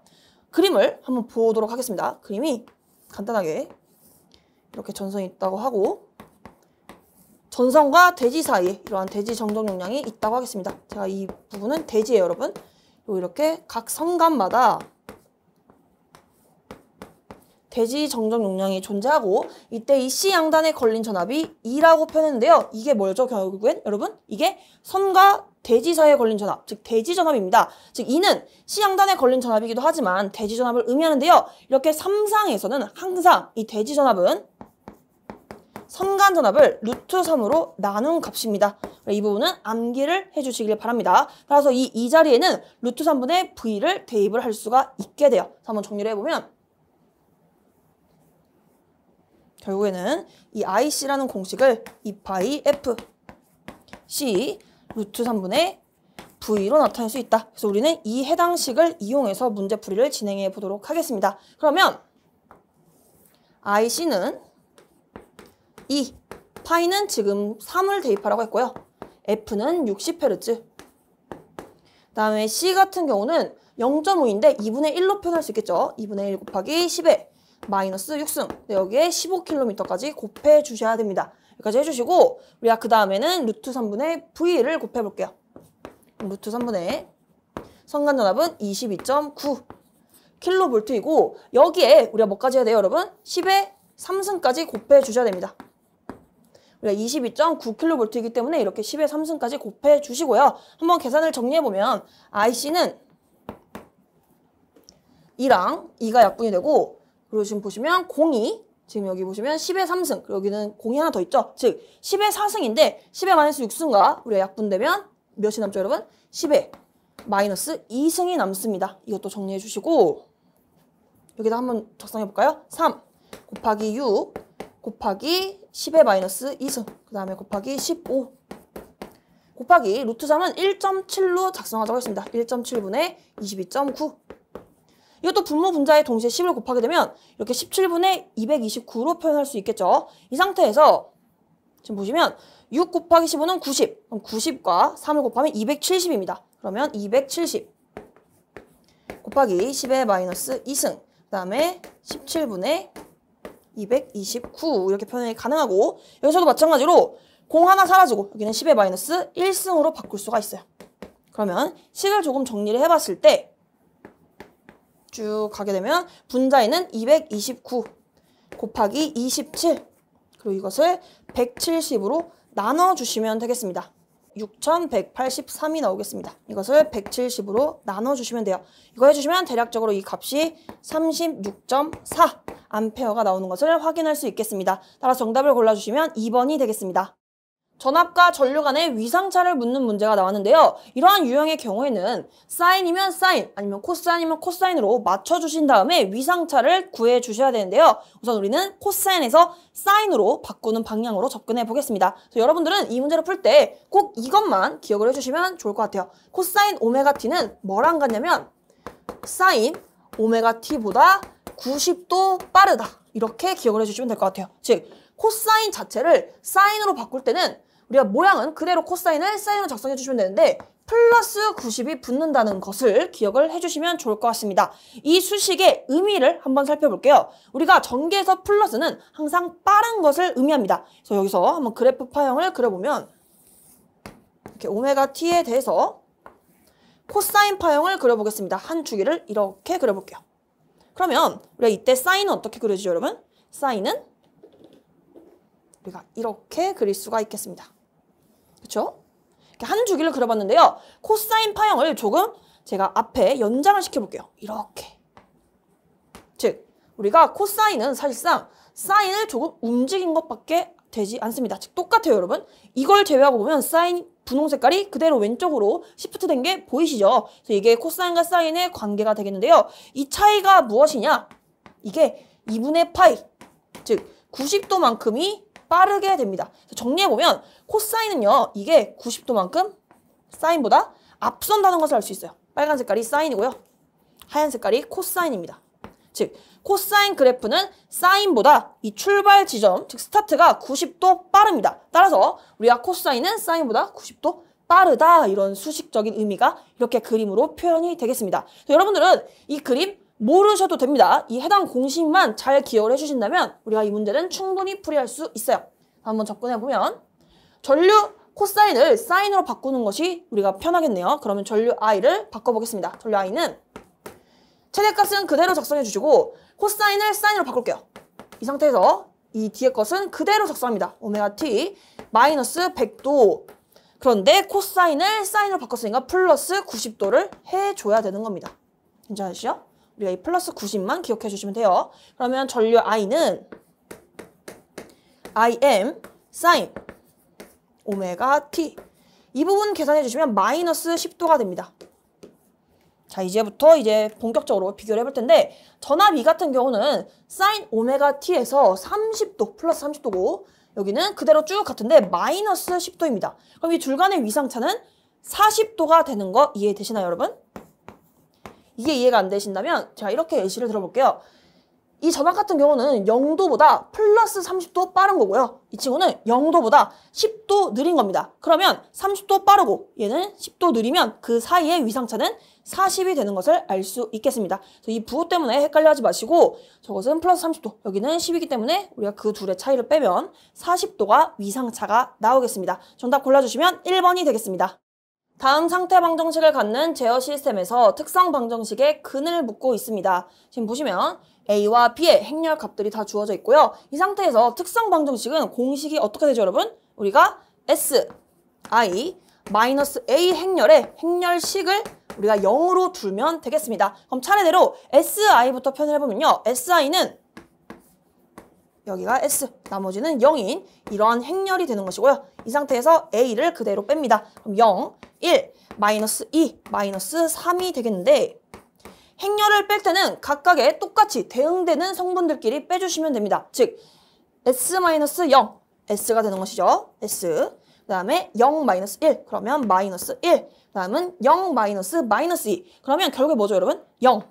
그림을 한번 보도록 하겠습니다. 그림이 간단하게 이렇게 전선이 있다고 하고 전선과 대지 사이에 이러한 대지 정정 용량이 있다고 하겠습니다. 제가 이 부분은 대지예요, 여러분. 이렇게 각 선간마다 대지 정정 용량이 존재하고 이때 이 C 양단에 걸린 전압이 E라고 표현했는데요. 이게 뭐죠, 결국엔? 여러분? 이게 선과 대지 사이에 걸린 전압, 즉 대지 전압입니다. 즉 E는 C 양단에 걸린 전압이기도 하지만 대지 전압을 의미하는데요. 이렇게 삼상에서는 항상 이 대지 전압은 선간 전압을 루트 3으로 나눈 값입니다. 이 부분은 암기를 해주시길 바랍니다. 따라서 이 자리에는 루트 3분의 V를 대입을 할 수가 있게 돼요. 한번 정리를 해보면 결국에는 이 IC라는 공식을 2파이 F C 루트 3분의 V로 나타낼 수 있다. 그래서 우리는 이 해당 식을 이용해서 문제풀이를 진행해 보도록 하겠습니다. 그러면 IC는 2, 파이는 지금 3을 대입하라고 했고요. F는 60Hz. 다음에 C 같은 경우는 0.5인데 2분의 1로 표현할 수 있겠죠. 2분의 1 곱하기 10에 마이너스 6승. 여기에 15km까지 곱해 주셔야 됩니다. 여기까지 해주시고 우리가 그 다음에는 루트 3분의 V를 곱해 볼게요. 루트 3분의 선간전압은 22.9 kV이고 여기에 우리가 뭐까지 해야 돼요, 여러분? 10의 3승까지 곱해 주셔야 됩니다. 우리가 22.9kV이기 때문에 이렇게 10의 3승까지 곱해 주시고요. 한번 계산을 정리해보면 IC는 2랑 2가 약분이 되고 그리고 지금 보시면 0이 지금 여기 보시면 10의 3승 그리고 여기는 0이 하나 더 있죠. 즉 10의 4승인데 10의 마이너스 6승과 우리가 약분되면 몇이 남죠, 여러분? 10의 마이너스 2승이 남습니다. 이것도 정리해 주시고 여기다 한번 적상해 볼까요? 3 곱하기 6 곱하기 10의 마이너스 2승 그 다음에 곱하기 15 곱하기 루트 3은 1.7로 작성하자고 했습니다. 1.7분의 22.9 이것도 분모 분자에 동시에 10을 곱하게 되면 이렇게 17분의 229로 표현할 수 있겠죠. 이 상태에서 지금 보시면 6 곱하기 15는 90. 그럼 90과 3을 곱하면 270입니다. 그러면 270 곱하기 10의 마이너스 2승 그 다음에 17분의 229 이렇게 표현이 가능하고 여기서도 마찬가지로 0 하나 사라지고 여기는 10의 마이너스 1승으로 바꿀 수가 있어요. 그러면 식을 조금 정리를 해봤을 때 쭉 가게 되면 분자에는 229 곱하기 27 그리고 이것을 170으로 나눠주시면 되겠습니다. 6183이 나오겠습니다. 이것을 170으로 나눠주시면 돼요. 이거 해주시면 대략적으로 이 값이 36.4 암페어가 나오는 것을 확인할 수 있겠습니다. 따라서 정답을 골라주시면 2번이 되겠습니다. 전압과 전류 간의 위상차를 묻는 문제가 나왔는데요. 이러한 유형의 경우에는 사인이면 사인, 아니면 코사인이면 코사인으로 맞춰주신 다음에 위상차를 구해주셔야 되는데요. 우선 우리는 코사인에서 사인으로 바꾸는 방향으로 접근해 보겠습니다. 그래서 여러분들은 이 문제를 풀 때 꼭 이것만 기억을 해주시면 좋을 것 같아요. 코사인 오메가 t는 뭐랑 같냐면 사인 오메가 t보다 90도 빠르다. 이렇게 기억을 해주시면 될 것 같아요. 즉 코사인 자체를 사인으로 바꿀 때는 우리가 모양은 그대로 코사인을 사인으로 작성해 주시면 되는데 플러스 90이 붙는다는 것을 기억을 해주시면 좋을 것 같습니다. 이 수식의 의미를 한번 살펴볼게요. 우리가 전개에서 플러스는 항상 빠른 것을 의미합니다. 그래서 여기서 한번 그래프 파형을 그려보면 이렇게 오메가 t에 대해서 코사인 파형을 그려보겠습니다. 한 주기를 이렇게 그려볼게요. 그러면 우리가 이때 사인은 어떻게 그려지죠, 여러분? 사인은 우리가 이렇게 그릴 수가 있겠습니다. 그쵸? 이렇게 한 주기를 그려봤는데요. 코사인 파형을 조금 제가 앞에 연장을 시켜볼게요. 이렇게. 즉, 우리가 코사인은 사실상 사인을 조금 움직인 것밖에 되지 않습니다. 즉, 똑같아요, 여러분. 이걸 제외하고 보면 사인 분홍 색깔이 그대로 왼쪽으로 시프트 된 게 보이시죠? 그래서 이게 코사인과 사인의 관계가 되겠는데요. 이 차이가 무엇이냐? 이게 2분의 파이, 즉 90도만큼이 빠르게 됩니다. 정리해보면 코사인은요, 이게 90도만큼 사인보다 앞선다는 것을 알 수 있어요. 빨간 색깔이 사인이고요. 하얀 색깔이 코사인입니다. 즉 코사인 그래프는 사인보다 이 출발 지점, 즉 스타트가 90도 빠릅니다. 따라서 우리가 코사인은 사인보다 90도 빠르다, 이런 수식적인 의미가 이렇게 그림으로 표현이 되겠습니다. 여러분들은 이 그림 모르셔도 됩니다. 이 해당 공식만 잘 기억을 해주신다면 우리가 이 문제는 충분히 풀이할 수 있어요. 한번 접근해보면 전류 코사인을 사인으로 바꾸는 것이 우리가 편하겠네요. 그러면 전류 i를 바꿔보겠습니다. 전류 i는 최대값은 그대로 작성해 주시고 코사인을 사인으로 바꿀게요. 이 상태에서 이 뒤에 것은 그대로 작성합니다. 오메가 t 마이너스 100도. 그런데 코사인을 사인으로 바꿨으니까 플러스 90도를 해줘야 되는 겁니다. 괜찮으시죠? 우리가 이 플러스 90만 기억해 주시면 돼요. 그러면 전류 i는 im 사인 오메가 t. 이 부분 계산해 주시면 마이너스 10도가 됩니다. 자, 이제부터 본격적으로 비교를 해볼 텐데 전압 E 같은 경우는 사인 오메가 t에서 30도, 플러스 30도고 여기는 그대로 쭉 같은데 마이너스 10도입니다. 그럼 이 둘 간의 위상차는 40도가 되는 거 이해되시나요, 여러분? 이게 이해가 안 되신다면 제가 이렇게 예시를 들어볼게요. 이 전압 같은 경우는 0도보다 플러스 30도 빠른 거고요. 이 친구는 0도보다 10도 느린 겁니다. 그러면 30도 빠르고 얘는 10도 느리면 그 사이의 위상차는 40이 되는 것을 알 수 있겠습니다. 그래서 이 부호 때문에 헷갈려 하지 마시고 저것은 플러스 30도, 여기는 10이기 때문에 우리가 그 둘의 차이를 빼면 40도가 위상차가 나오겠습니다. 정답 골라주시면 1번이 되겠습니다. 다음 상태 방정식을 갖는 제어 시스템에서 특성 방정식에 근을 묻고 있습니다. 지금 보시면 A와 B의 행렬 값들이 다 주어져 있고요. 이 상태에서 특성 방정식은 공식이 어떻게 되죠, 여러분? 우리가 S, I, 마이너스 A 행렬의 행렬식을 우리가 0으로 두면 되겠습니다. 그럼 차례대로 SI부터 표현을 해보면요. SI는 여기가 S, 나머지는 0인 이러한 행렬이 되는 것이고요. 이 상태에서 A를 그대로 뺍니다. 그럼 0, 1, 마이너스 2, 마이너스 3이 되겠는데 행렬을 뺄 때는 각각의 똑같이 대응되는 성분들끼리 빼주시면 됩니다. 즉 S-0, S가 되는 것이죠. S. 그 다음에 0-1, 그러면 마이너스 1. 그 다음은 0 마이너스 2. 그러면 결국에 뭐죠, 여러분? 0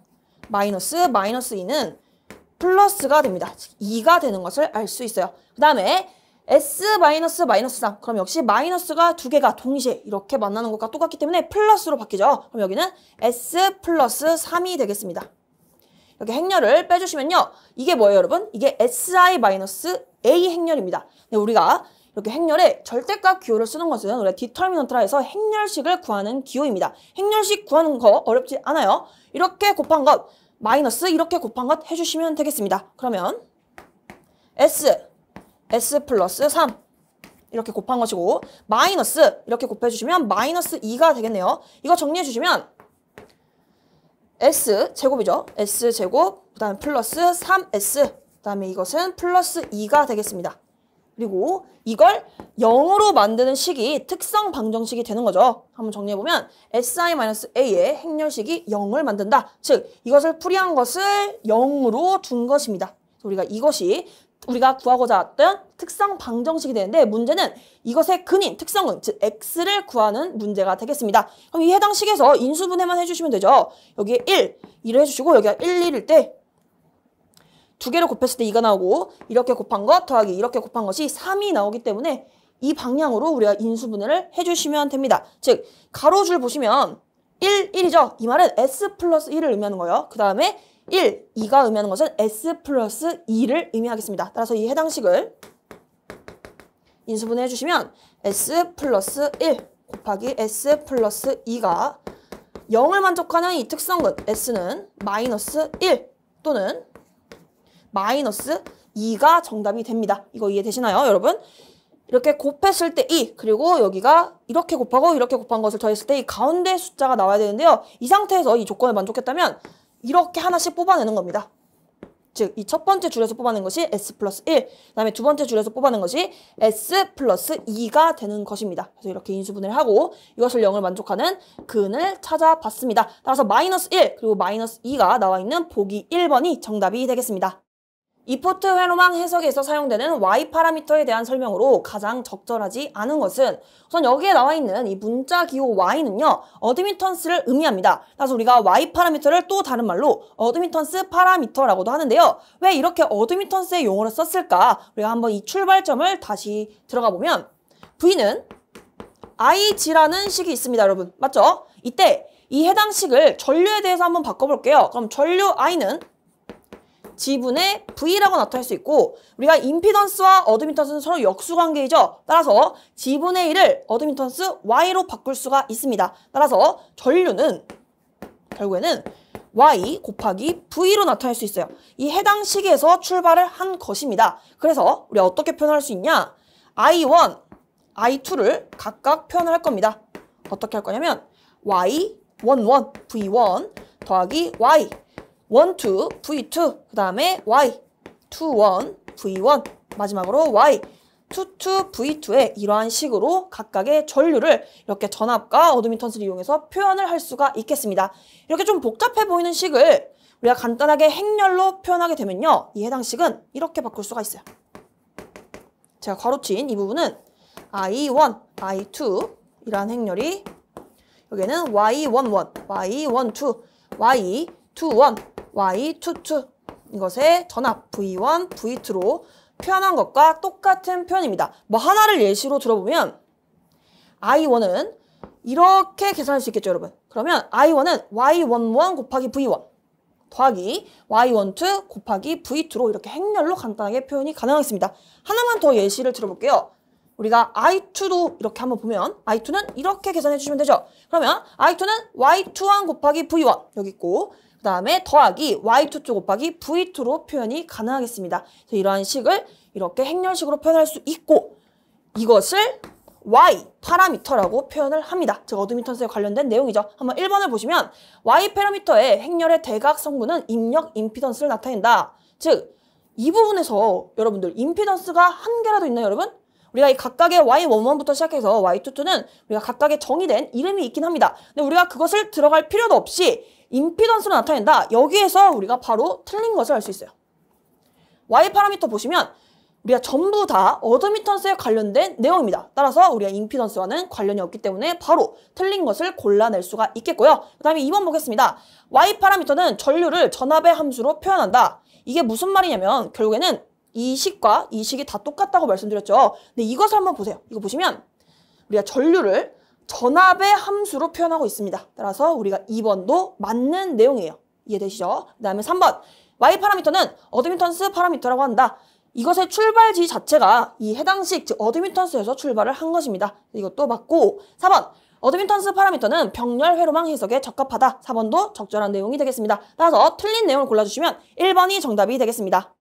마이너스 2는 플러스가 됩니다. 즉 2가 되는 것을 알 수 있어요. 그 다음에 S-3. 그럼 역시 마이너스가 두 개가 동시에 이렇게 만나는 것과 똑같기 때문에 플러스로 바뀌죠. 그럼 여기는 S 플러스 3이 되겠습니다. 이렇게 행렬을 빼주시면요. 이게 뭐예요, 여러분? 이게 SI-A 행렬입니다. 네, 우리가 이렇게 행렬에 절대값 기호를 쓰는 것은 우리가 디터미넌트라 해서 행렬식을 구하는 기호입니다. 행렬식 구하는 거 어렵지 않아요. 이렇게 곱한 것, 마이너스 이렇게 곱한 것 해주시면 되겠습니다. 그러면 S 플러스 3 이렇게 곱한 것이고 마이너스 이렇게 곱해주시면 마이너스 2가 되겠네요. 이거 정리해주시면 S제곱이죠. S제곱, 그 다음에 플러스 3S, 그 다음에 이것은 플러스 2가 되겠습니다. 그리고 이걸 0으로 만드는 식이 특성 방정식이 되는 거죠. 한번 정리해보면 Si-A의 행렬식이 0을 만든다. 즉 이것을 풀이한 것을 0으로 둔 것입니다. 우리가 이것이 우리가 구하고자 했던 특성 방정식이 되는데 문제는 이것의 근인, 특성은 즉 x를 구하는 문제가 되겠습니다. 그럼 이 해당 식에서 인수분해만 해주시면 되죠. 여기에 1을 해주시고 여기가 1일 때 두 개를 곱했을 때 2가 나오고 이렇게 곱한 것 더하기 이렇게 곱한 것이 3이 나오기 때문에 이 방향으로 우리가 인수분해를 해주시면 됩니다. 즉 가로줄 보시면 1, 1이죠. 이 말은 S 플러스 1을 의미하는 거예요. 그 다음에 1, 2가 의미하는 것은 S 플러스 2를 의미하겠습니다. 따라서 이 해당 식을 인수분해 해주시면 S 플러스 1 곱하기 S 플러스 2가 0을 만족하는 이 특성근 S는 마이너스 1 또는 마이너스 2가 정답이 됩니다. 이거 이해되시나요, 여러분? 이렇게 곱했을 때 2, 그리고 여기가 이렇게 곱하고 이렇게 곱한 것을 더했을 때 이 가운데 숫자가 나와야 되는데요. 이 상태에서 이 조건을 만족했다면 이렇게 하나씩 뽑아내는 겁니다. 즉, 이 첫 번째 줄에서 뽑아낸 것이 S 플러스 1, 그 다음에 두 번째 줄에서 뽑아낸 것이 S 플러스 2가 되는 것입니다. 그래서 이렇게 인수분해를 하고 이것을 0을 만족하는 근을 찾아봤습니다. 따라서 마이너스 1, 그리고 마이너스 2가 나와 있는 보기 1번이 정답이 되겠습니다. 이포트 회로망 해석에서 사용되는 Y 파라미터에 대한 설명으로 가장 적절하지 않은 것은 우선 여기에 나와 있는 이 문자 기호 Y는요, 어드미턴스를 의미합니다. 그래서 우리가 Y 파라미터를 또 다른 말로 어드미턴스 파라미터라고도 하는데요. 왜 이렇게 어드미턴스의 용어를 썼을까? 우리가 한번 이 출발점을 다시 들어가 보면 V는 IG라는 식이 있습니다, 여러분. 맞죠? 이때 이 해당 식을 전류에 대해서 한번 바꿔볼게요. 그럼 전류 I는 G분의 V라고 나타낼 수 있고 우리가 임피던스와 어드미턴스는 서로 역수관계이죠. 따라서 G분의 1을 어드미턴스 Y로 바꿀 수가 있습니다. 따라서 전류는 결국에는 Y 곱하기 V로 나타낼 수 있어요. 이 해당 식에서 출발을 한 것입니다. 그래서 우리가 어떻게 표현할 수 있냐? I1, I2를 각각 표현을 할 겁니다. 어떻게 할 거냐면 Y11, V1 더하기 Y 12, V2, 그 다음에 Y, 21, V1, 마지막으로 Y, 22, V2의 이러한 식으로 각각의 전류를 이렇게 전압과 어드미턴스를 이용해서 표현을 할 수가 있겠습니다. 이렇게 좀 복잡해 보이는 식을 우리가 간단하게 행렬로 표현하게 되면요. 이 해당 식은 이렇게 바꿀 수가 있어요. 제가 괄호친 이 부분은 I1, I2 이러한 행렬이 여기에는 Y11, Y12, Y21, Y22 이것의 전압 V1, V2로 표현한 것과 똑같은 표현입니다. 뭐 하나를 예시로 들어보면 I1은 이렇게 계산할 수 있겠죠, 여러분. 그러면 I1은 Y11 곱하기 V1 더하기 Y12 곱하기 V2로 이렇게 행렬로 간단하게 표현이 가능하겠습니다. 하나만 더 예시를 들어볼게요. 우리가 I2도 이렇게 한번 보면 I2는 이렇게 계산해 주시면 되죠. 그러면 I2는 Y21 곱하기 V1 여기 있고 그 다음에 더하기 Y22 곱하기 V2로 표현이 가능하겠습니다. 이러한 식을 이렇게 행렬식으로 표현할 수 있고 이것을 Y 파라미터라고 표현을 합니다. 즉 어드미턴스에 관련된 내용이죠. 한번 1번을 보시면 Y 파라미터의 행렬의 대각 성분은 입력 임피던스를 나타낸다. 즉 이 부분에서 여러분들 임피던스가 한 개라도 있나요, 여러분? 우리가 이 각각의 Y11부터 시작해서 Y22는 우리가 각각의 정의된 이름이 있긴 합니다. 근데 우리가 그것을 들어갈 필요도 없이 임피던스로 나타낸다. 여기에서 우리가 바로 틀린 것을 알 수 있어요. Y 파라미터 보시면 우리가 전부 다 어드미턴스에 관련된 내용입니다. 따라서 우리가 임피던스와는 관련이 없기 때문에 바로 틀린 것을 골라낼 수가 있겠고요. 그 다음에 2번 보겠습니다. Y 파라미터는 전류를 전압의 함수로 표현한다. 이게 무슨 말이냐면 결국에는 이 식과 이 식이 다 똑같다고 말씀드렸죠. 근데 이것을 한번 보세요. 이거 보시면 우리가 전류를 전압의 함수로 표현하고 있습니다. 따라서 우리가 2번도 맞는 내용이에요. 이해되시죠? 그 다음에 3번 Y 파라미터는 어드미턴스 파라미터라고 한다. 이것의 출발지 자체가 이 해당식, 즉 어드미턴스에서 출발을 한 것입니다. 이것도 맞고 4번 어드미턴스 파라미터는 병렬 회로망 해석에 적합하다. 4번도 적절한 내용이 되겠습니다. 따라서 틀린 내용을 골라주시면 1번이 정답이 되겠습니다.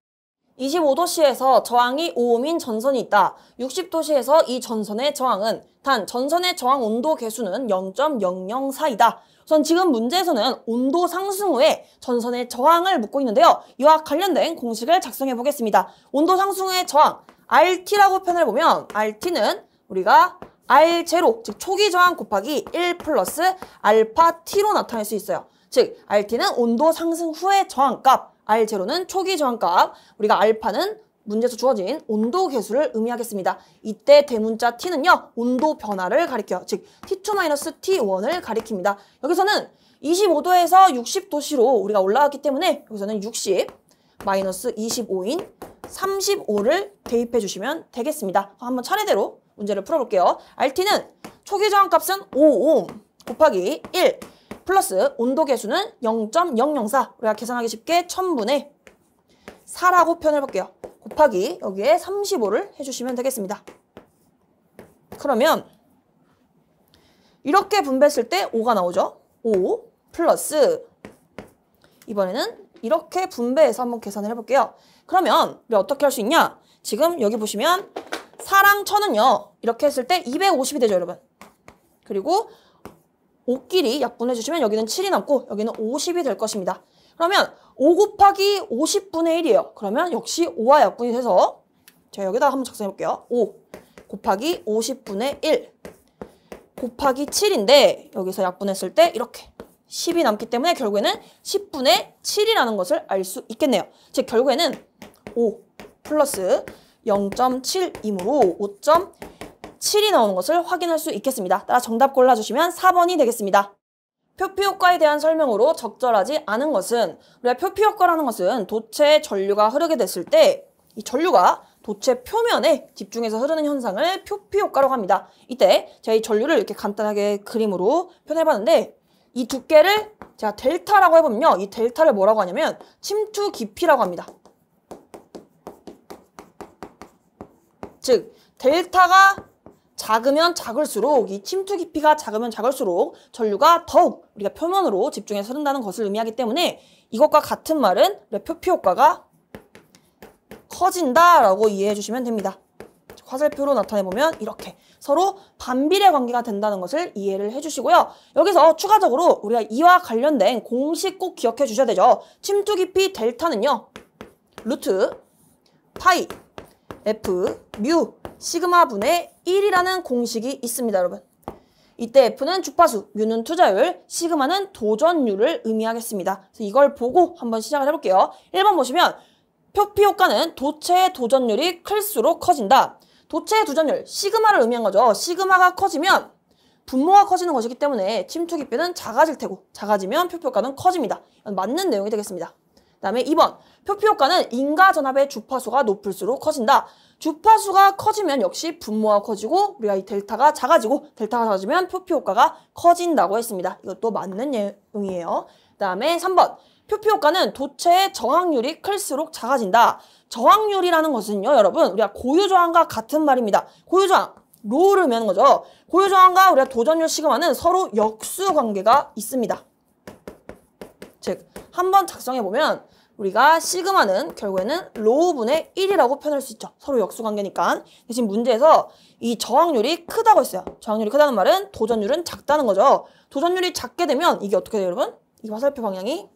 25도씨에서 저항이 5옴인 전선이 있다. 60도씨에서 이 전선의 저항은 단 전선의 저항 온도 계수는 0.004이다. 우선 지금 문제에서는 온도 상승 후에 전선의 저항을 묻고 있는데요. 이와 관련된 공식을 작성해 보겠습니다. 온도 상승 후의 저항 RT라고 표현을 보면 RT는 우리가 R0, 즉 초기 저항 곱하기 1 플러스 알파 T로 나타낼 수 있어요. 즉 RT는 온도 상승 후의 저항값, R0는 초기 저항값, 우리가 알파는 문제에서 주어진 온도 계수를 의미하겠습니다. 이때 대문자 T는요, 온도 변화를 가리켜요. 즉 T2-T1을 가리킵니다. 여기서는 25도에서 60도씨로 우리가 올라왔기 때문에 여기서는 60 마이너스 25인 35를 대입해 주시면 되겠습니다. 한번 차례대로 문제를 풀어볼게요. RT는 초기 저항값은 5옴 곱하기 1 플러스 온도 계수는 0.004 우리가 계산하기 쉽게 1000분의 4라고 표현해볼게요. 곱하기 여기에 35를 해주시면 되겠습니다. 그러면 이렇게 분배했을 때 5가 나오죠. 5 플러스 이번에는 이렇게 분배해서 한번 계산을 해볼게요. 그러면 우리 어떻게 할 수 있냐? 지금 여기 보시면 4랑 1000은요. 이렇게 했을 때 250이 되죠, 여러분. 그리고 5끼리 약분해주시면 여기는 7이 남고 여기는 50이 될 것입니다. 그러면 5 곱하기 50분의 1이에요. 그러면 역시 5와 약분이 돼서 제가 여기다가 한번 작성해볼게요. 5 곱하기 50분의 1 곱하기 7인데 여기서 약분했을 때 이렇게 10이 남기 때문에 결국에는 10분의 7이라는 것을 알 수 있겠네요. 즉 결국에는 5 플러스 0.7이므로 5.7이 나오는 것을 확인할 수 있겠습니다. 따라 정답 골라주시면 4번이 되겠습니다. 표피효과에 대한 설명으로 적절하지 않은 것은 우리가 표피효과라는 것은 도체에 전류가 흐르게 됐을 때 이 전류가 도체 표면에 집중해서 흐르는 현상을 표피효과라고 합니다. 이때 제가 이 전류를 이렇게 간단하게 그림으로 표현해봤는데 이 두께를 제가 델타라고 해보면요. 이 델타를 뭐라고 하냐면 침투 깊이라고 합니다. 즉 델타가 작으면 작을수록 이 침투 깊이가 작으면 작을수록 전류가 더욱 우리가 표면으로 집중해서 흐른다는 것을 의미하기 때문에 이것과 같은 말은 표피효과가 커진다라고 이해해 주시면 됩니다. 화살표로 나타내보면 이렇게 서로 반비례 관계가 된다는 것을 이해를 해주시고요. 여기서 추가적으로 우리가 이와 관련된 공식 꼭 기억해 주셔야 되죠. 침투 깊이 델타는요. 루트 파이 F 뮤 시그마 분의 1이라는 공식이 있습니다, 여러분. 이때 F는 주파수, 뮤는 투자율, 시그마는 도전율을 의미하겠습니다. 그래서 이걸 보고 한번 시작을 해볼게요. 1번 보시면 표피효과는 도체의 도전율이 클수록 커진다. 도체의 도전율, 시그마를 의미한 거죠. 시그마가 커지면 분모가 커지는 것이기 때문에 침투 깊이는 작아질 테고 작아지면 표피효과는 커집니다. 맞는 내용이 되겠습니다. 그 다음에 2번, 표피효과는 인가전압의 주파수가 높을수록 커진다. 주파수가 커지면 역시 분모가 커지고 우리가 이 델타가 작아지고 델타가 작아지면 표피효과가 커진다고 했습니다. 이것도 맞는 내용이에요. 그 다음에 3번, 표피효과는 도체의 저항률이 클수록 작아진다. 저항률이라는 것은요, 여러분, 우리가 고유저항과 같은 말입니다. 고유저항, 로를 의미하는 거죠. 고유저항과 우리가 도전율 시그마는 서로 역수 관계가 있습니다. 즉, 한번 작성해보면 우리가 시그마는 결국에는 로우분의 1이라고 표현할 수 있죠. 서로 역수 관계니까. 대신 문제에서 이 저항률이 크다고 했어요. 저항률이 크다는 말은 도전율은 작다는 거죠. 도전율이 작게 되면 이게 어떻게 돼요, 여러분? 이 화살표 방향이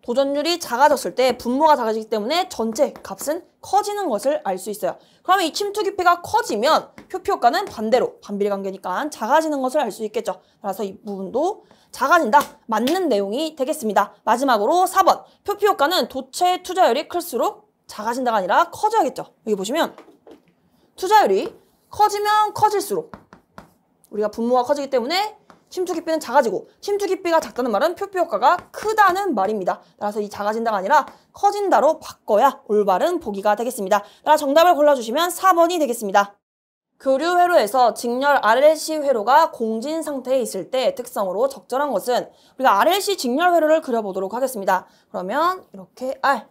도전율이 작아졌을 때 분모가 작아지기 때문에 전체 값은 커지는 것을 알 수 있어요. 그러면 이 침투 깊이가 커지면 표피효과는 반대로 반비례 관계니까 작아지는 것을 알 수 있겠죠. 따라서 이 부분도 작아진다. 맞는 내용이 되겠습니다. 마지막으로 4번. 표피효과는 도체의 투자율이 클수록 작아진다가 아니라 커져야겠죠. 여기 보시면 투자율이 커지면 커질수록 우리가 분모가 커지기 때문에 침투 깊이는 작아지고 침투 깊이가 작다는 말은 표피효과가 크다는 말입니다. 따라서 이 작아진다가 아니라 커진다로 바꿔야 올바른 보기가 되겠습니다. 따라 정답을 골라주시면 4번이 되겠습니다. 교류 회로에서 직렬 RLC 회로가 공진 상태에 있을 때 특성으로 적절한 것은 우리가 RLC 직렬 회로를 그려보도록 하겠습니다. 그러면 이렇게 R,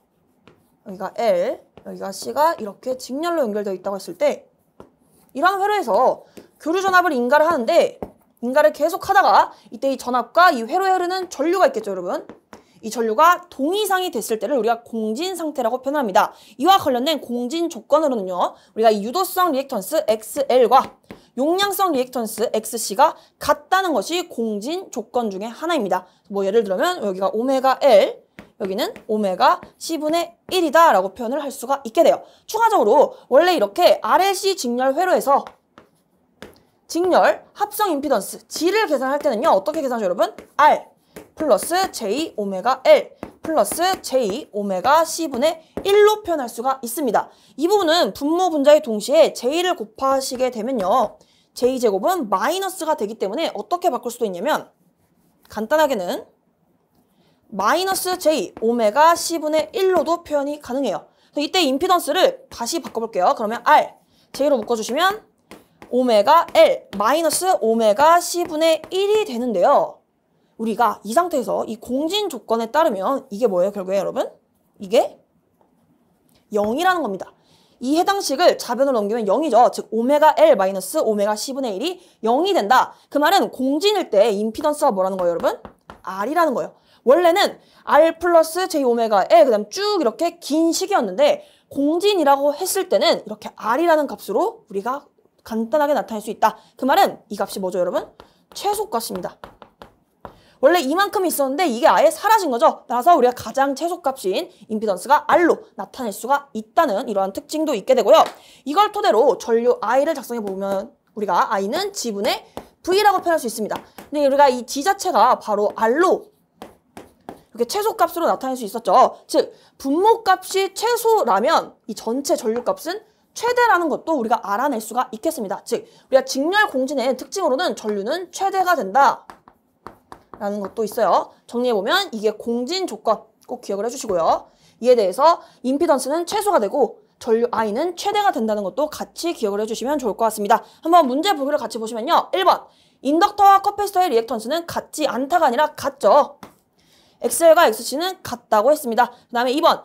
여기가 L, 여기가 C가 이렇게 직렬로 연결되어 있다고 했을 때 이러한 회로에서 교류 전압을 인가를 하는데 인가를 계속 하다가 이때 이 전압과 이 회로에 흐르는 전류가 있겠죠, 여러분. 이 전류가 동이상이 됐을 때를 우리가 공진 상태라고 표현합니다. 이와 관련된 공진 조건으로는요. 우리가 이 유도성 리액턴스 XL과 용량성 리액턴스 XC가 같다는 것이 공진 조건 중에 하나입니다. 뭐 예를 들면 여기가 오메가 L, 여기는 오메가 C분의 1이다 라고 표현을 할 수가 있게 돼요. 추가적으로 원래 이렇게 RLC 직렬 회로에서 직렬 합성 임피던스 G를 계산할 때는요. 어떻게 계산하죠, 여러분? R 플러스 J 오메가 L 플러스 J 오메가 C분의 1로 표현할 수가 있습니다. 이 부분은 분모 분자의 동시에 J를 곱하시게 되면요. J제곱은 마이너스가 되기 때문에 어떻게 바꿀 수도 있냐면 간단하게는 마이너스 J 오메가 C분의 1로도 표현이 가능해요. 이때 임피던스를 다시 바꿔볼게요. 그러면 R, J로 묶어주시면 오메가 L 마이너스 오메가 C분의 1이 되는데요. 우리가 이 상태에서 이 공진 조건에 따르면 이게 뭐예요, 결국에 여러분? 이게 0이라는 겁니다. 이 해당식을 좌변으로 넘기면 0이죠. 즉 오메가 L 마이너스 오메가 C분의 1이 0이 된다. 그 말은 공진일 때 임피던스가 뭐라는 거예요, 여러분? R이라는 거예요. 원래는 R 플러스 J 오메가 L 그 다음 쭉 이렇게 긴 식이었는데 공진이라고 했을 때는 이렇게 R이라는 값으로 우리가 간단하게 나타낼 수 있다. 그 말은 이 값이 뭐죠, 여러분? 최소값입니다. 원래 이만큼 있었는데 이게 아예 사라진 거죠. 따라서 우리가 가장 최소값인 임피던스가 R로 나타낼 수가 있다는 이러한 특징도 있게 되고요. 이걸 토대로 전류 I를 작성해 보면 우리가 I는 G분의 V라고 표현할 수 있습니다. 근데 우리가 이 G 자체가 바로 R로 이렇게 최소값으로 나타낼 수 있었죠. 즉 분모값이 최소라면 이 전체 전류값은 최대라는 것도 우리가 알아낼 수가 있겠습니다. 즉 우리가 직렬 공진의 특징으로는 전류는 최대가 된다 라는 것도 있어요. 정리해보면 이게 공진 조건 꼭 기억을 해주시고요. 이에 대해서 임피던스는 최소가 되고 전류 I는 최대가 된다는 것도 같이 기억을 해주시면 좋을 것 같습니다. 한번 문제 보기를 같이 보시면요. 1번 인덕터와 커패시터의 리액턴스는 같지 않다가 아니라 같죠. XL과 XC는 같다고 했습니다. 그 다음에 2번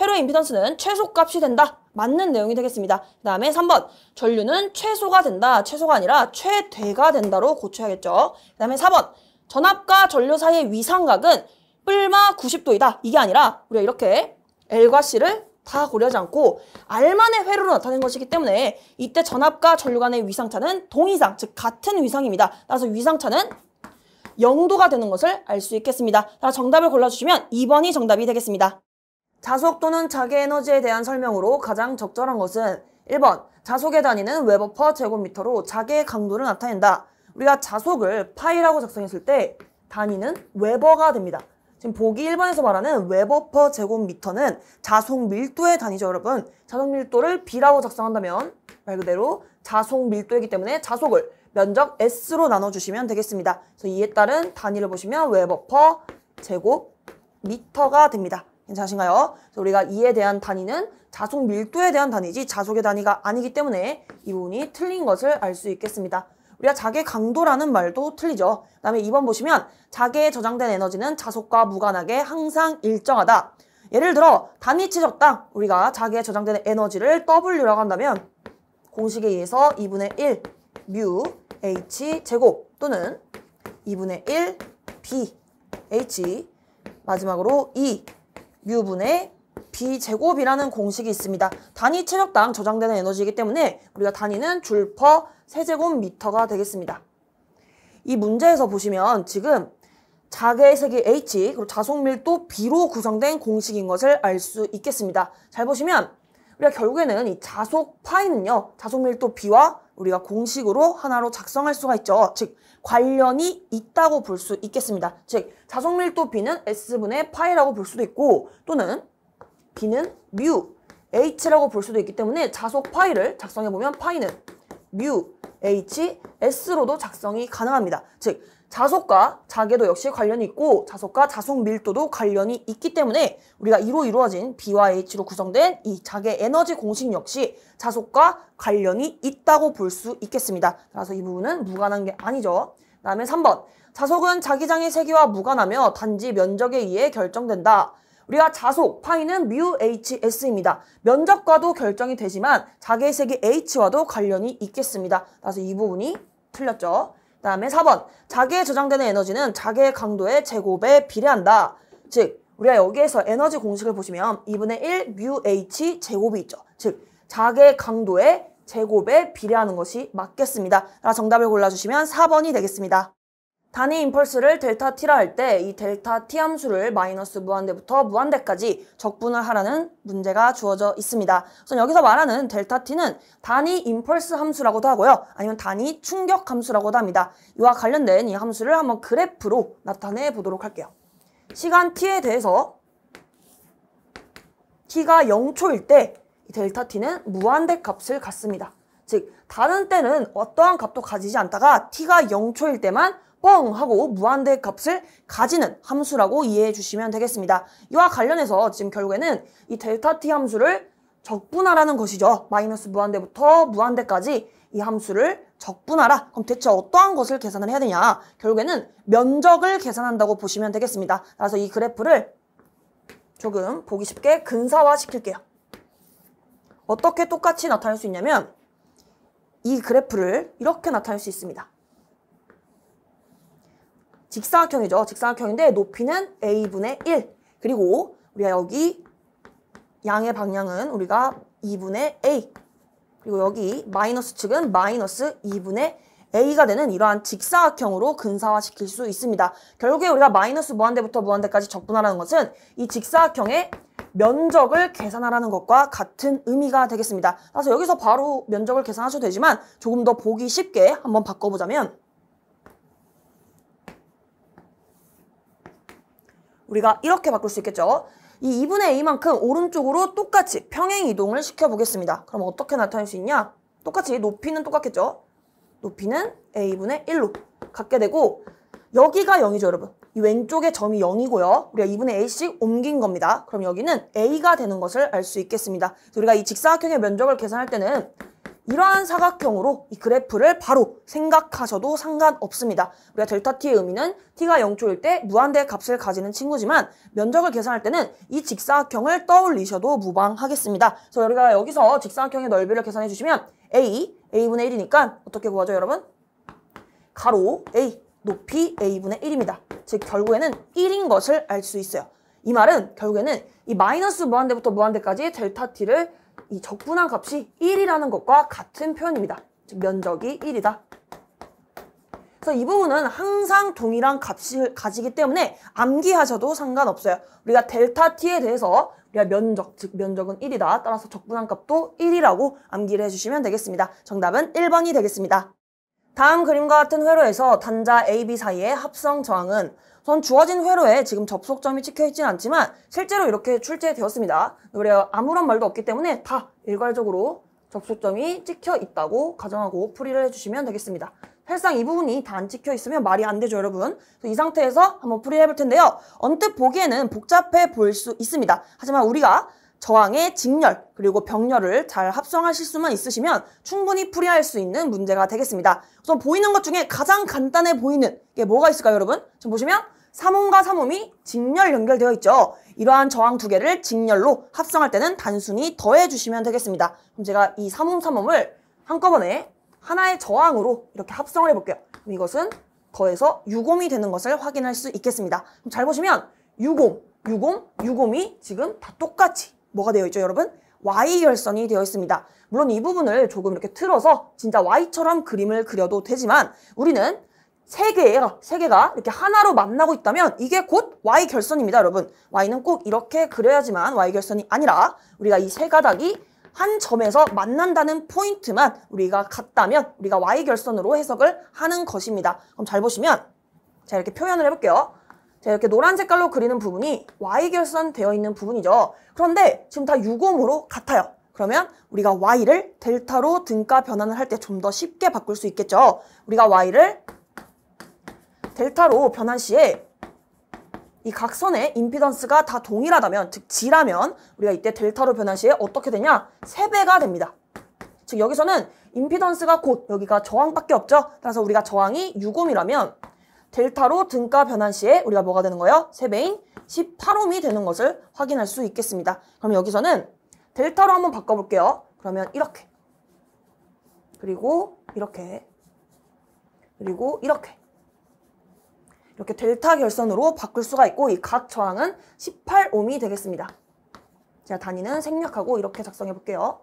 회로의 임피던스는 최소값이 된다. 맞는 내용이 되겠습니다. 그 다음에 3번 전류는 최소가 된다. 최소가 아니라 최대가 된다로 고쳐야겠죠. 그 다음에 4번 전압과 전류 사이의 위상각은 뿔마 90도이다. 이게 아니라 우리가 이렇게 L과 C를 다 고려하지 않고 R만의 회로로 나타낸 것이기 때문에 이때 전압과 전류 간의 위상차는 동이상, 즉 같은 위상입니다. 따라서 위상차는 0도가 되는 것을 알 수 있겠습니다. 따라서 정답을 골라주시면 2번이 정답이 되겠습니다. 자속 또는 자개 에너지에 대한 설명으로 가장 적절한 것은 1번 자속의 단위는 웨버 퍼 제곱미터로 자개의 강도를 나타낸다. 우리가 자속을 파이라고 작성했을 때 단위는 웨버가 됩니다. 지금 보기 1번에서 말하는 웨버 퍼 제곱미터는 자속 밀도의 단위죠, 여러분. 자속 밀도를 B라고 작성한다면 말 그대로 자속 밀도이기 때문에 자속을 면적 S로 나눠주시면 되겠습니다. 그래서 이에 따른 단위를 보시면 웨버 퍼 제곱미터가 됩니다. 괜찮으신가요? 그래서 우리가 이에 대한 단위는 자속 밀도에 대한 단위지 자속의 단위가 아니기 때문에 이 부분이 틀린 것을 알 수 있겠습니다. 우리가 자개 강도라는 말도 틀리죠. 그 다음에 2번 보시면 자개에 저장된 에너지는 자속과 무관하게 항상 일정하다. 예를 들어 단위 최적당 우리가 자개에 저장되는 에너지를 W라고 한다면 공식에 의해서 2분의 1 뮤 H 제곱 또는 2분의 1 B H 마지막으로 2 뮤분의 B제곱이라는 공식이 있습니다. 단위 체력당 저장되는 에너지이기 때문에 우리가 단위는 줄 퍼 세제곱미터가 되겠습니다. 이 문제에서 보시면 지금 자개의 색이 H 그리고 자속밀도 B로 구성된 공식인 것을 알 수 있겠습니다. 잘 보시면 우리가 결국에는 이 자속 파이는요. 자속밀도 B와 우리가 공식으로 하나로 작성할 수가 있죠. 즉 관련이 있다고 볼 수 있겠습니다. 즉 자속밀도 B는 S분의 파이라고 볼 수도 있고 또는 B는 뮤 H라고 볼 수도 있기 때문에 자속 파이를 작성해보면 파이는 뮤 H S로도 작성이 가능합니다. 즉 자속과 자개도 역시 관련이 있고 자속과 자속 밀도도 관련이 있기 때문에 우리가 이로 이루어진 B와 H로 구성된 이 자개 에너지 공식 역시 자속과 관련이 있다고 볼 수 있겠습니다. 따라서 이 부분은 무관한 게 아니죠. 그 다음에 3번 자속은 자기장의 세기와 무관하며 단지 면적에 의해 결정된다. 우리가 자속, 파이는 뮤 HS입니다. 면적과도 결정이 되지만 자개의 세기 H와도 관련이 있겠습니다. 따라서 이 부분이 틀렸죠. 그 다음에 4번 자개에 저장되는 에너지는 자개의 강도의 제곱에 비례한다. 즉 우리가 여기에서 에너지 공식을 보시면 2분의 1 뮤 H 제곱이 있죠. 즉 자개의 강도의 제곱에 비례하는 것이 맞겠습니다. 따라서 정답을 골라주시면 4번이 되겠습니다. 단위 임펄스를 델타 t라 할 때 이 델타 t 함수를 마이너스 무한대부터 무한대까지 적분을 하라는 문제가 주어져 있습니다. 우선 여기서 말하는 델타 t는 단위 임펄스 함수라고도 하고요. 아니면 단위 충격 함수라고도 합니다. 이와 관련된 이 함수를 한번 그래프로 나타내 보도록 할게요. 시간 t에 대해서 t가 0초일 때 이 델타 t는 무한대 값을 갖습니다. 즉 다른 때는 어떠한 값도 가지지 않다가 t가 0초일 때만 뻥 하고 무한대 값을 가지는 함수라고 이해해 주시면 되겠습니다. 이와 관련해서 지금 결국에는 이 델타 t 함수를 적분하라는 것이죠. 마이너스 무한대부터 무한대까지 이 함수를 적분하라. 그럼 대체 어떠한 것을 계산을 해야 되냐? 결국에는 면적을 계산한다고 보시면 되겠습니다. 그래서 이 그래프를 조금 보기 쉽게 근사화 시킬게요. 어떻게 똑같이 나타낼 수 있냐면 이 그래프를 이렇게 나타낼 수 있습니다. 직사각형이죠. 직사각형인데 높이는 a분의 1 그리고 우리가 여기 양의 방향은 우리가 2분의 A, 그리고 여기 마이너스 측은 마이너스 2분의 A가 되는 이러한 직사각형으로 근사화시킬 수 있습니다. 결국에 우리가 마이너스 무한대부터 무한대까지 적분하라는 것은 이 직사각형의 면적을 계산하라는 것과 같은 의미가 되겠습니다. 그래서 여기서 바로 면적을 계산하셔도 되지만 조금 더 보기 쉽게 한번 바꿔보자면 우리가 이렇게 바꿀 수 있겠죠. 이 2분의 A만큼 오른쪽으로 똑같이 평행 이동을 시켜보겠습니다. 그럼 어떻게 나타낼 수 있냐? 똑같이 높이는 똑같겠죠. 높이는 A분의 1로 갖게 되고 여기가 0이죠, 여러분. 이 왼쪽에 점이 0이고요. 우리가 2분의 A씩 옮긴 겁니다. 그럼 여기는 A가 되는 것을 알 수 있겠습니다. 그래서 우리가 이 직사각형의 면적을 계산할 때는 이러한 사각형으로 이 그래프를 바로 생각하셔도 상관없습니다. 우리가 델타 t의 의미는 t가 0초일 때 무한대의 값을 가지는 친구지만 면적을 계산할 때는 이 직사각형을 떠올리셔도 무방하겠습니다. 그래서 우리가 여기서 직사각형의 넓이를 계산해 주시면 A분의 1이니까 어떻게 구하죠, 여러분? 가로 A, 높이 A분의 1입니다. 즉 결국에는 1인 것을 알 수 있어요. 이 말은 결국에는 이 마이너스 무한대부터 무한대까지 델타 t를 이 적분한 값이 1이라는 것과 같은 표현입니다. 즉 면적이 1이다. 그래서 이 부분은 항상 동일한 값을 가지기 때문에 암기하셔도 상관없어요. 우리가 델타 t에 대해서 우리가 면적, 즉 면적은 1이다. 따라서 적분한 값도 1이라고 암기를 해주시면 되겠습니다. 정답은 1번이 되겠습니다. 다음 그림과 같은 회로에서 단자 A, B 사이의 합성 저항은 우선 주어진 회로에 지금 접속점이 찍혀있지는 않지만 실제로 이렇게 출제되었습니다. 우리가 아무런 말도 없기 때문에 다 일괄적으로 접속점이 찍혀있다고 가정하고 풀이를 해주시면 되겠습니다. 사실상 이 부분이 다 안 찍혀있으면 말이 안 되죠, 여러분. 이 상태에서 한번 풀이를 해볼 텐데요. 언뜻 보기에는 복잡해 보일 수 있습니다. 하지만 우리가 저항의 직렬 그리고 병렬을 잘 합성하실 수만 있으시면 충분히 풀이할 수 있는 문제가 되겠습니다. 우선 보이는 것 중에 가장 간단해 보이는 게 뭐가 있을까요, 여러분? 지금 보시면 3옴과 3옴이 직렬 연결되어 있죠. 이러한 저항 두 개를 직렬로 합성할 때는 단순히 더해주시면 되겠습니다. 그럼 제가 이 3옴, 3옴을 한꺼번에 하나의 저항으로 이렇게 합성을 해볼게요. 그럼 이것은 더해서 6옴이 되는 것을 확인할 수 있겠습니다. 그럼 잘 보시면 6옴, 6옴, 6옴이 지금 다 똑같이 뭐가 되어 있죠, 여러분? Y결선이 되어 있습니다. 물론 이 부분을 조금 이렇게 틀어서 진짜 Y처럼 그림을 그려도 되지만 우리는 세 개가 이렇게 하나로 만나고 있다면 이게 곧 Y결선입니다, 여러분. Y는 꼭 이렇게 그려야지만 Y결선이 아니라 우리가 이 세 가닥이 한 점에서 만난다는 포인트만 우리가 같다면 우리가 Y결선으로 해석을 하는 것입니다. 그럼 잘 보시면 자, 이렇게 표현을 해볼게요. 자, 이렇게 노란 색깔로 그리는 부분이 Y결선 되어 있는 부분이죠. 그런데 지금 다 6옴으로 같아요. 그러면 우리가 Y를 델타로 등가 변환을 할 때 좀 더 쉽게 바꿀 수 있겠죠. 우리가 Y를 델타로 변환 시에 이 각선의 임피던스가 다 동일하다면, 즉 G라면 우리가 이때 델타로 변환 시에 어떻게 되냐? 3배가 됩니다. 즉 여기서는 임피던스가 곧 여기가 저항밖에 없죠. 따라서 우리가 저항이 6옴이라면 델타로 등가 변환 시에 우리가 뭐가 되는 거예요? 3배인 18옴이 되는 것을 확인할 수 있겠습니다. 그럼 여기서는 델타로 한번 바꿔볼게요. 그러면 이렇게, 그리고 이렇게, 그리고 이렇게 델타 결선으로 바꿀 수가 있고 이 각 저항은 18옴이 되겠습니다. 제가 단위는 생략하고 이렇게 작성해 볼게요.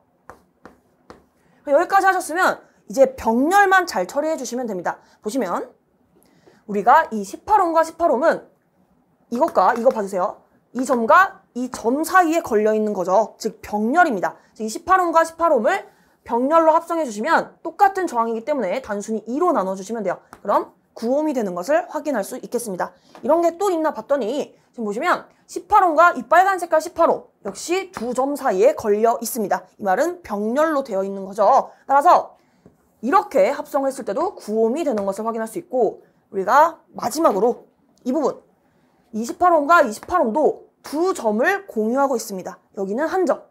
여기까지 하셨으면 이제 병렬만 잘 처리해 주시면 됩니다. 보시면 우리가 이 18옴과 18옴은 이것과 이거 봐주세요. 이 점과 이 점 사이에 걸려 있는 거죠. 즉 병렬입니다. 즉 이 18옴과 18옴을 병렬로 합성해 주시면 똑같은 저항이기 때문에 단순히 2로 나눠주시면 돼요. 그럼 9옴이 되는 것을 확인할 수 있겠습니다. 이런 게 또 있나 봤더니 지금 보시면 18옴과 이 빨간 색깔 18옴 역시 두 점 사이에 걸려 있습니다. 이 말은 병렬로 되어 있는 거죠. 따라서 이렇게 합성을 했을 때도 9옴이 되는 것을 확인할 수 있고 우리가 마지막으로 이 부분 28옴과 28옴도 두 점을 공유하고 있습니다. 여기는 한 점,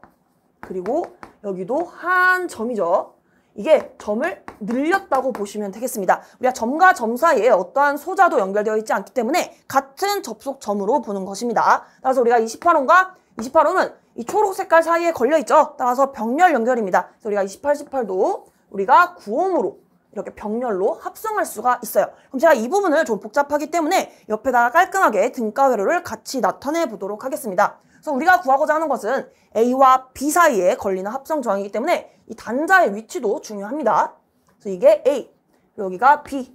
그리고 여기도 한 점이죠. 이게 점을 늘렸다고 보시면 되겠습니다. 우리가 점과 점 사이에 어떠한 소자도 연결되어 있지 않기 때문에 같은 접속점으로 보는 것입니다. 따라서 우리가 28옴과 28옴은 이 초록 색깔 사이에 걸려 있죠. 따라서 병렬 연결입니다. 그래서 우리가 28, 18도 우리가 9옴으로 이렇게 병렬로 합성할 수가 있어요. 그럼 제가 이 부분을 좀 복잡하기 때문에 옆에다가 깔끔하게 등가 회로를 같이 나타내 보도록 하겠습니다. 그래서 우리가 구하고자 하는 것은 A와 B 사이에 걸리는 합성 저항이기 때문에 이 단자의 위치도 중요합니다. 그래서 이게 A, 여기가 B.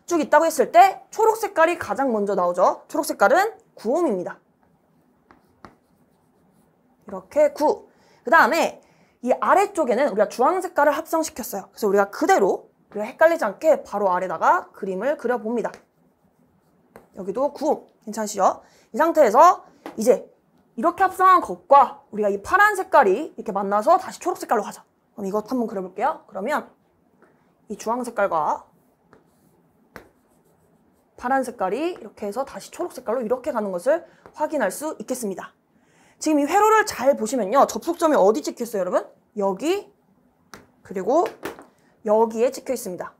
쭉 있다고 했을 때 초록 색깔이 가장 먼저 나오죠. 초록 색깔은 9옴입니다. 이렇게 9. 그 다음에 이 아래쪽에는 우리가 주황 색깔을 합성시켰어요. 그래서 우리가 그대로 우리가 헷갈리지 않게 바로 아래다가 그림을 그려봅니다. 여기도 9옴. 괜찮으시죠? 이 상태에서 이제 이렇게 합성한 것과 우리가 이 파란 색깔이 이렇게 만나서 다시 초록 색깔로 가자. 그럼 이것 한번 그려볼게요. 그러면 이 주황 색깔과 파란 색깔이 이렇게 해서 다시 초록 색깔로 이렇게 가는 것을 확인할 수 있겠습니다. 지금 이 회로를 잘 보시면요. 접속점이 어디 찍혀 있어요, 여러분? 여기, 그리고 여기에 찍혀 있습니다.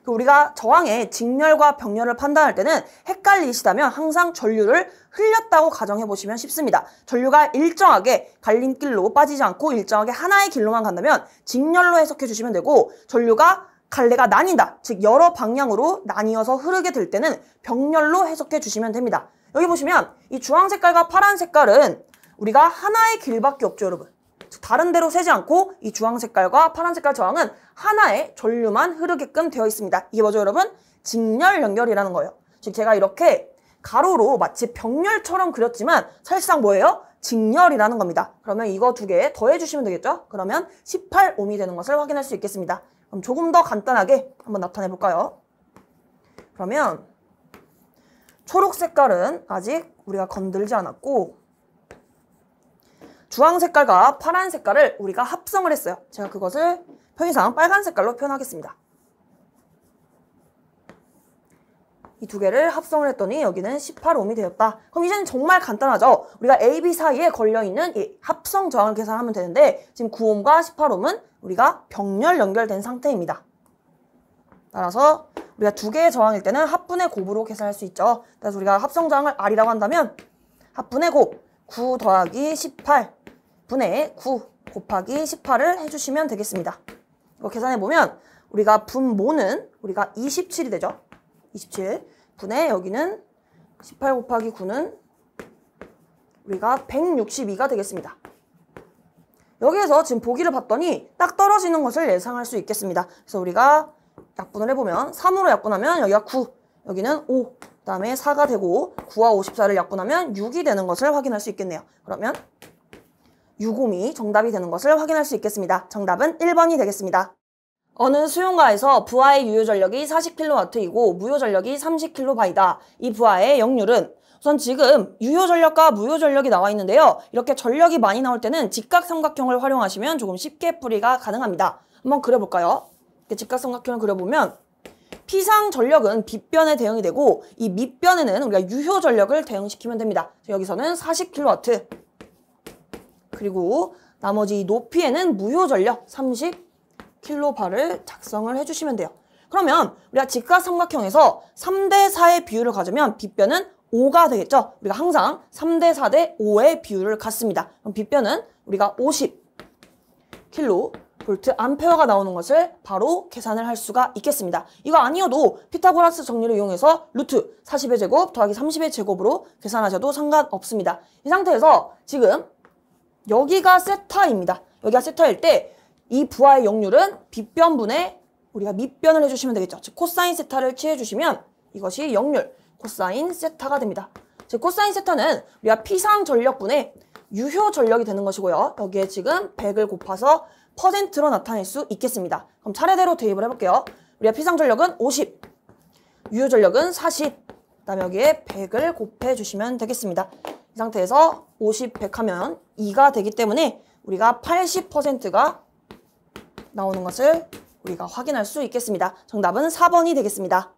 우리가 저항의 직렬과 병렬을 판단할 때는 헷갈리시다면 항상 전류를 흘렸다고 가정해 보시면 쉽습니다. 전류가 일정하게 갈림길로 빠지지 않고 일정하게 하나의 길로만 간다면 직렬로 해석해 주시면 되고, 전류가 갈래가 나뉜다, 즉 여러 방향으로 나뉘어서 흐르게 될 때는 병렬로 해석해 주시면 됩니다. 여기 보시면 이 주황 색깔과 파란 색깔은 우리가 하나의 길밖에 없죠, 여러분. 다른 데로 새지 않고 이 주황 색깔과 파란 색깔 저항은 하나의 전류만 흐르게끔 되어 있습니다. 이게 뭐죠, 여러분? 직렬 연결이라는 거예요. 즉 제가 이렇게 가로로 마치 병렬처럼 그렸지만 사실상 뭐예요? 직렬이라는 겁니다. 그러면 이거 두 개 더해주시면 되겠죠? 그러면 18옴이 되는 것을 확인할 수 있겠습니다. 그럼 조금 더 간단하게 한번 나타내 볼까요? 그러면 초록 색깔은 아직 우리가 건들지 않았고, 주황 색깔과 파란 색깔을 우리가 합성을 했어요. 제가 그것을 표기상 빨간 색깔로 표현하겠습니다. 이 두 개를 합성을 했더니 여기는 18옴이 되었다. 그럼 이제는 정말 간단하죠. 우리가 A, B 사이에 걸려있는 이 합성 저항을 계산하면 되는데, 지금 9옴과 18옴은 우리가 병렬 연결된 상태입니다. 따라서 우리가 두 개의 저항일 때는 합분의 곱으로 계산할 수 있죠. 그래서 우리가 합성 저항을 R이라고 한다면 합분의 곱 9 더하기 18 분의 9 곱하기 18을 해주시면 되겠습니다. 이거 계산해보면 우리가 분모는 우리가 27이 되죠. 27 분의 여기는 18 곱하기 9는 우리가 162가 되겠습니다. 여기에서 지금 보기를 봤더니 딱 떨어지는 것을 예상할 수 있겠습니다. 그래서 우리가 약분을 해보면 3으로 약분하면 여기가 9, 여기는 5, 그 다음에 4가 되고 9와 54를 약분하면 6이 되는 것을 확인할 수 있겠네요. 그러면 6옴이 정답이 되는 것을 확인할 수 있겠습니다. 정답은 1번이 되겠습니다. 어느 수용가에서 부하의 유효전력이 40kW이고 무효전력이 30kB이다. 이 부하의 역률은, 우선 지금 유효전력과 무효전력이 나와 있는데요. 이렇게 전력이 많이 나올 때는 직각삼각형을 활용하시면 조금 쉽게 풀이가 가능합니다. 한번 그려볼까요? 이렇게 직각삼각형을 그려보면 P상 전력은 빗변에 대응이 되고, 이 밑변에는 우리가 유효전력을 대응시키면 됩니다. 여기서는 40kW, 그리고 나머지 높이에는 무효전력 30kB를 작성을 해주시면 돼요. 그러면 우리가 직각삼각형에서 3대4의 비율을 가지면 빗변은 5가 되겠죠. 우리가 항상 3대4 대 5의 비율을 갖습니다. 그럼 빗변은 우리가 50kV 암페어가 나오는 것을 바로 계산을 할 수가 있겠습니다. 이거 아니어도 피타고라스 정리를 이용해서 루트 40의 제곱 더하기 30의 제곱으로 계산하셔도 상관없습니다. 이 상태에서 지금 여기가 세타입니다. 여기가 세타일 때 이 부하의 역률은 빗변분의 우리가 밑변을 해주시면 되겠죠. 즉 코사인 세타를 취해주시면 이것이 역률 코사인 세타가 됩니다. 즉 코사인 세타는 우리가 P상 전력분의 유효 전력이 되는 것이고요. 여기에 지금 100을 곱해서 퍼센트로 나타낼 수 있겠습니다. 그럼 차례대로 대입을 해볼게요. 우리가 P상 전력은 50, 유효 전력은 40, 그 다음에 여기에 100을 곱해주시면 되겠습니다. 이 상태에서 50, 100 하면 2가 되기 때문에 우리가 80%가 나오는 것을 우리가 확인할 수 있겠습니다. 정답은 4번이 되겠습니다.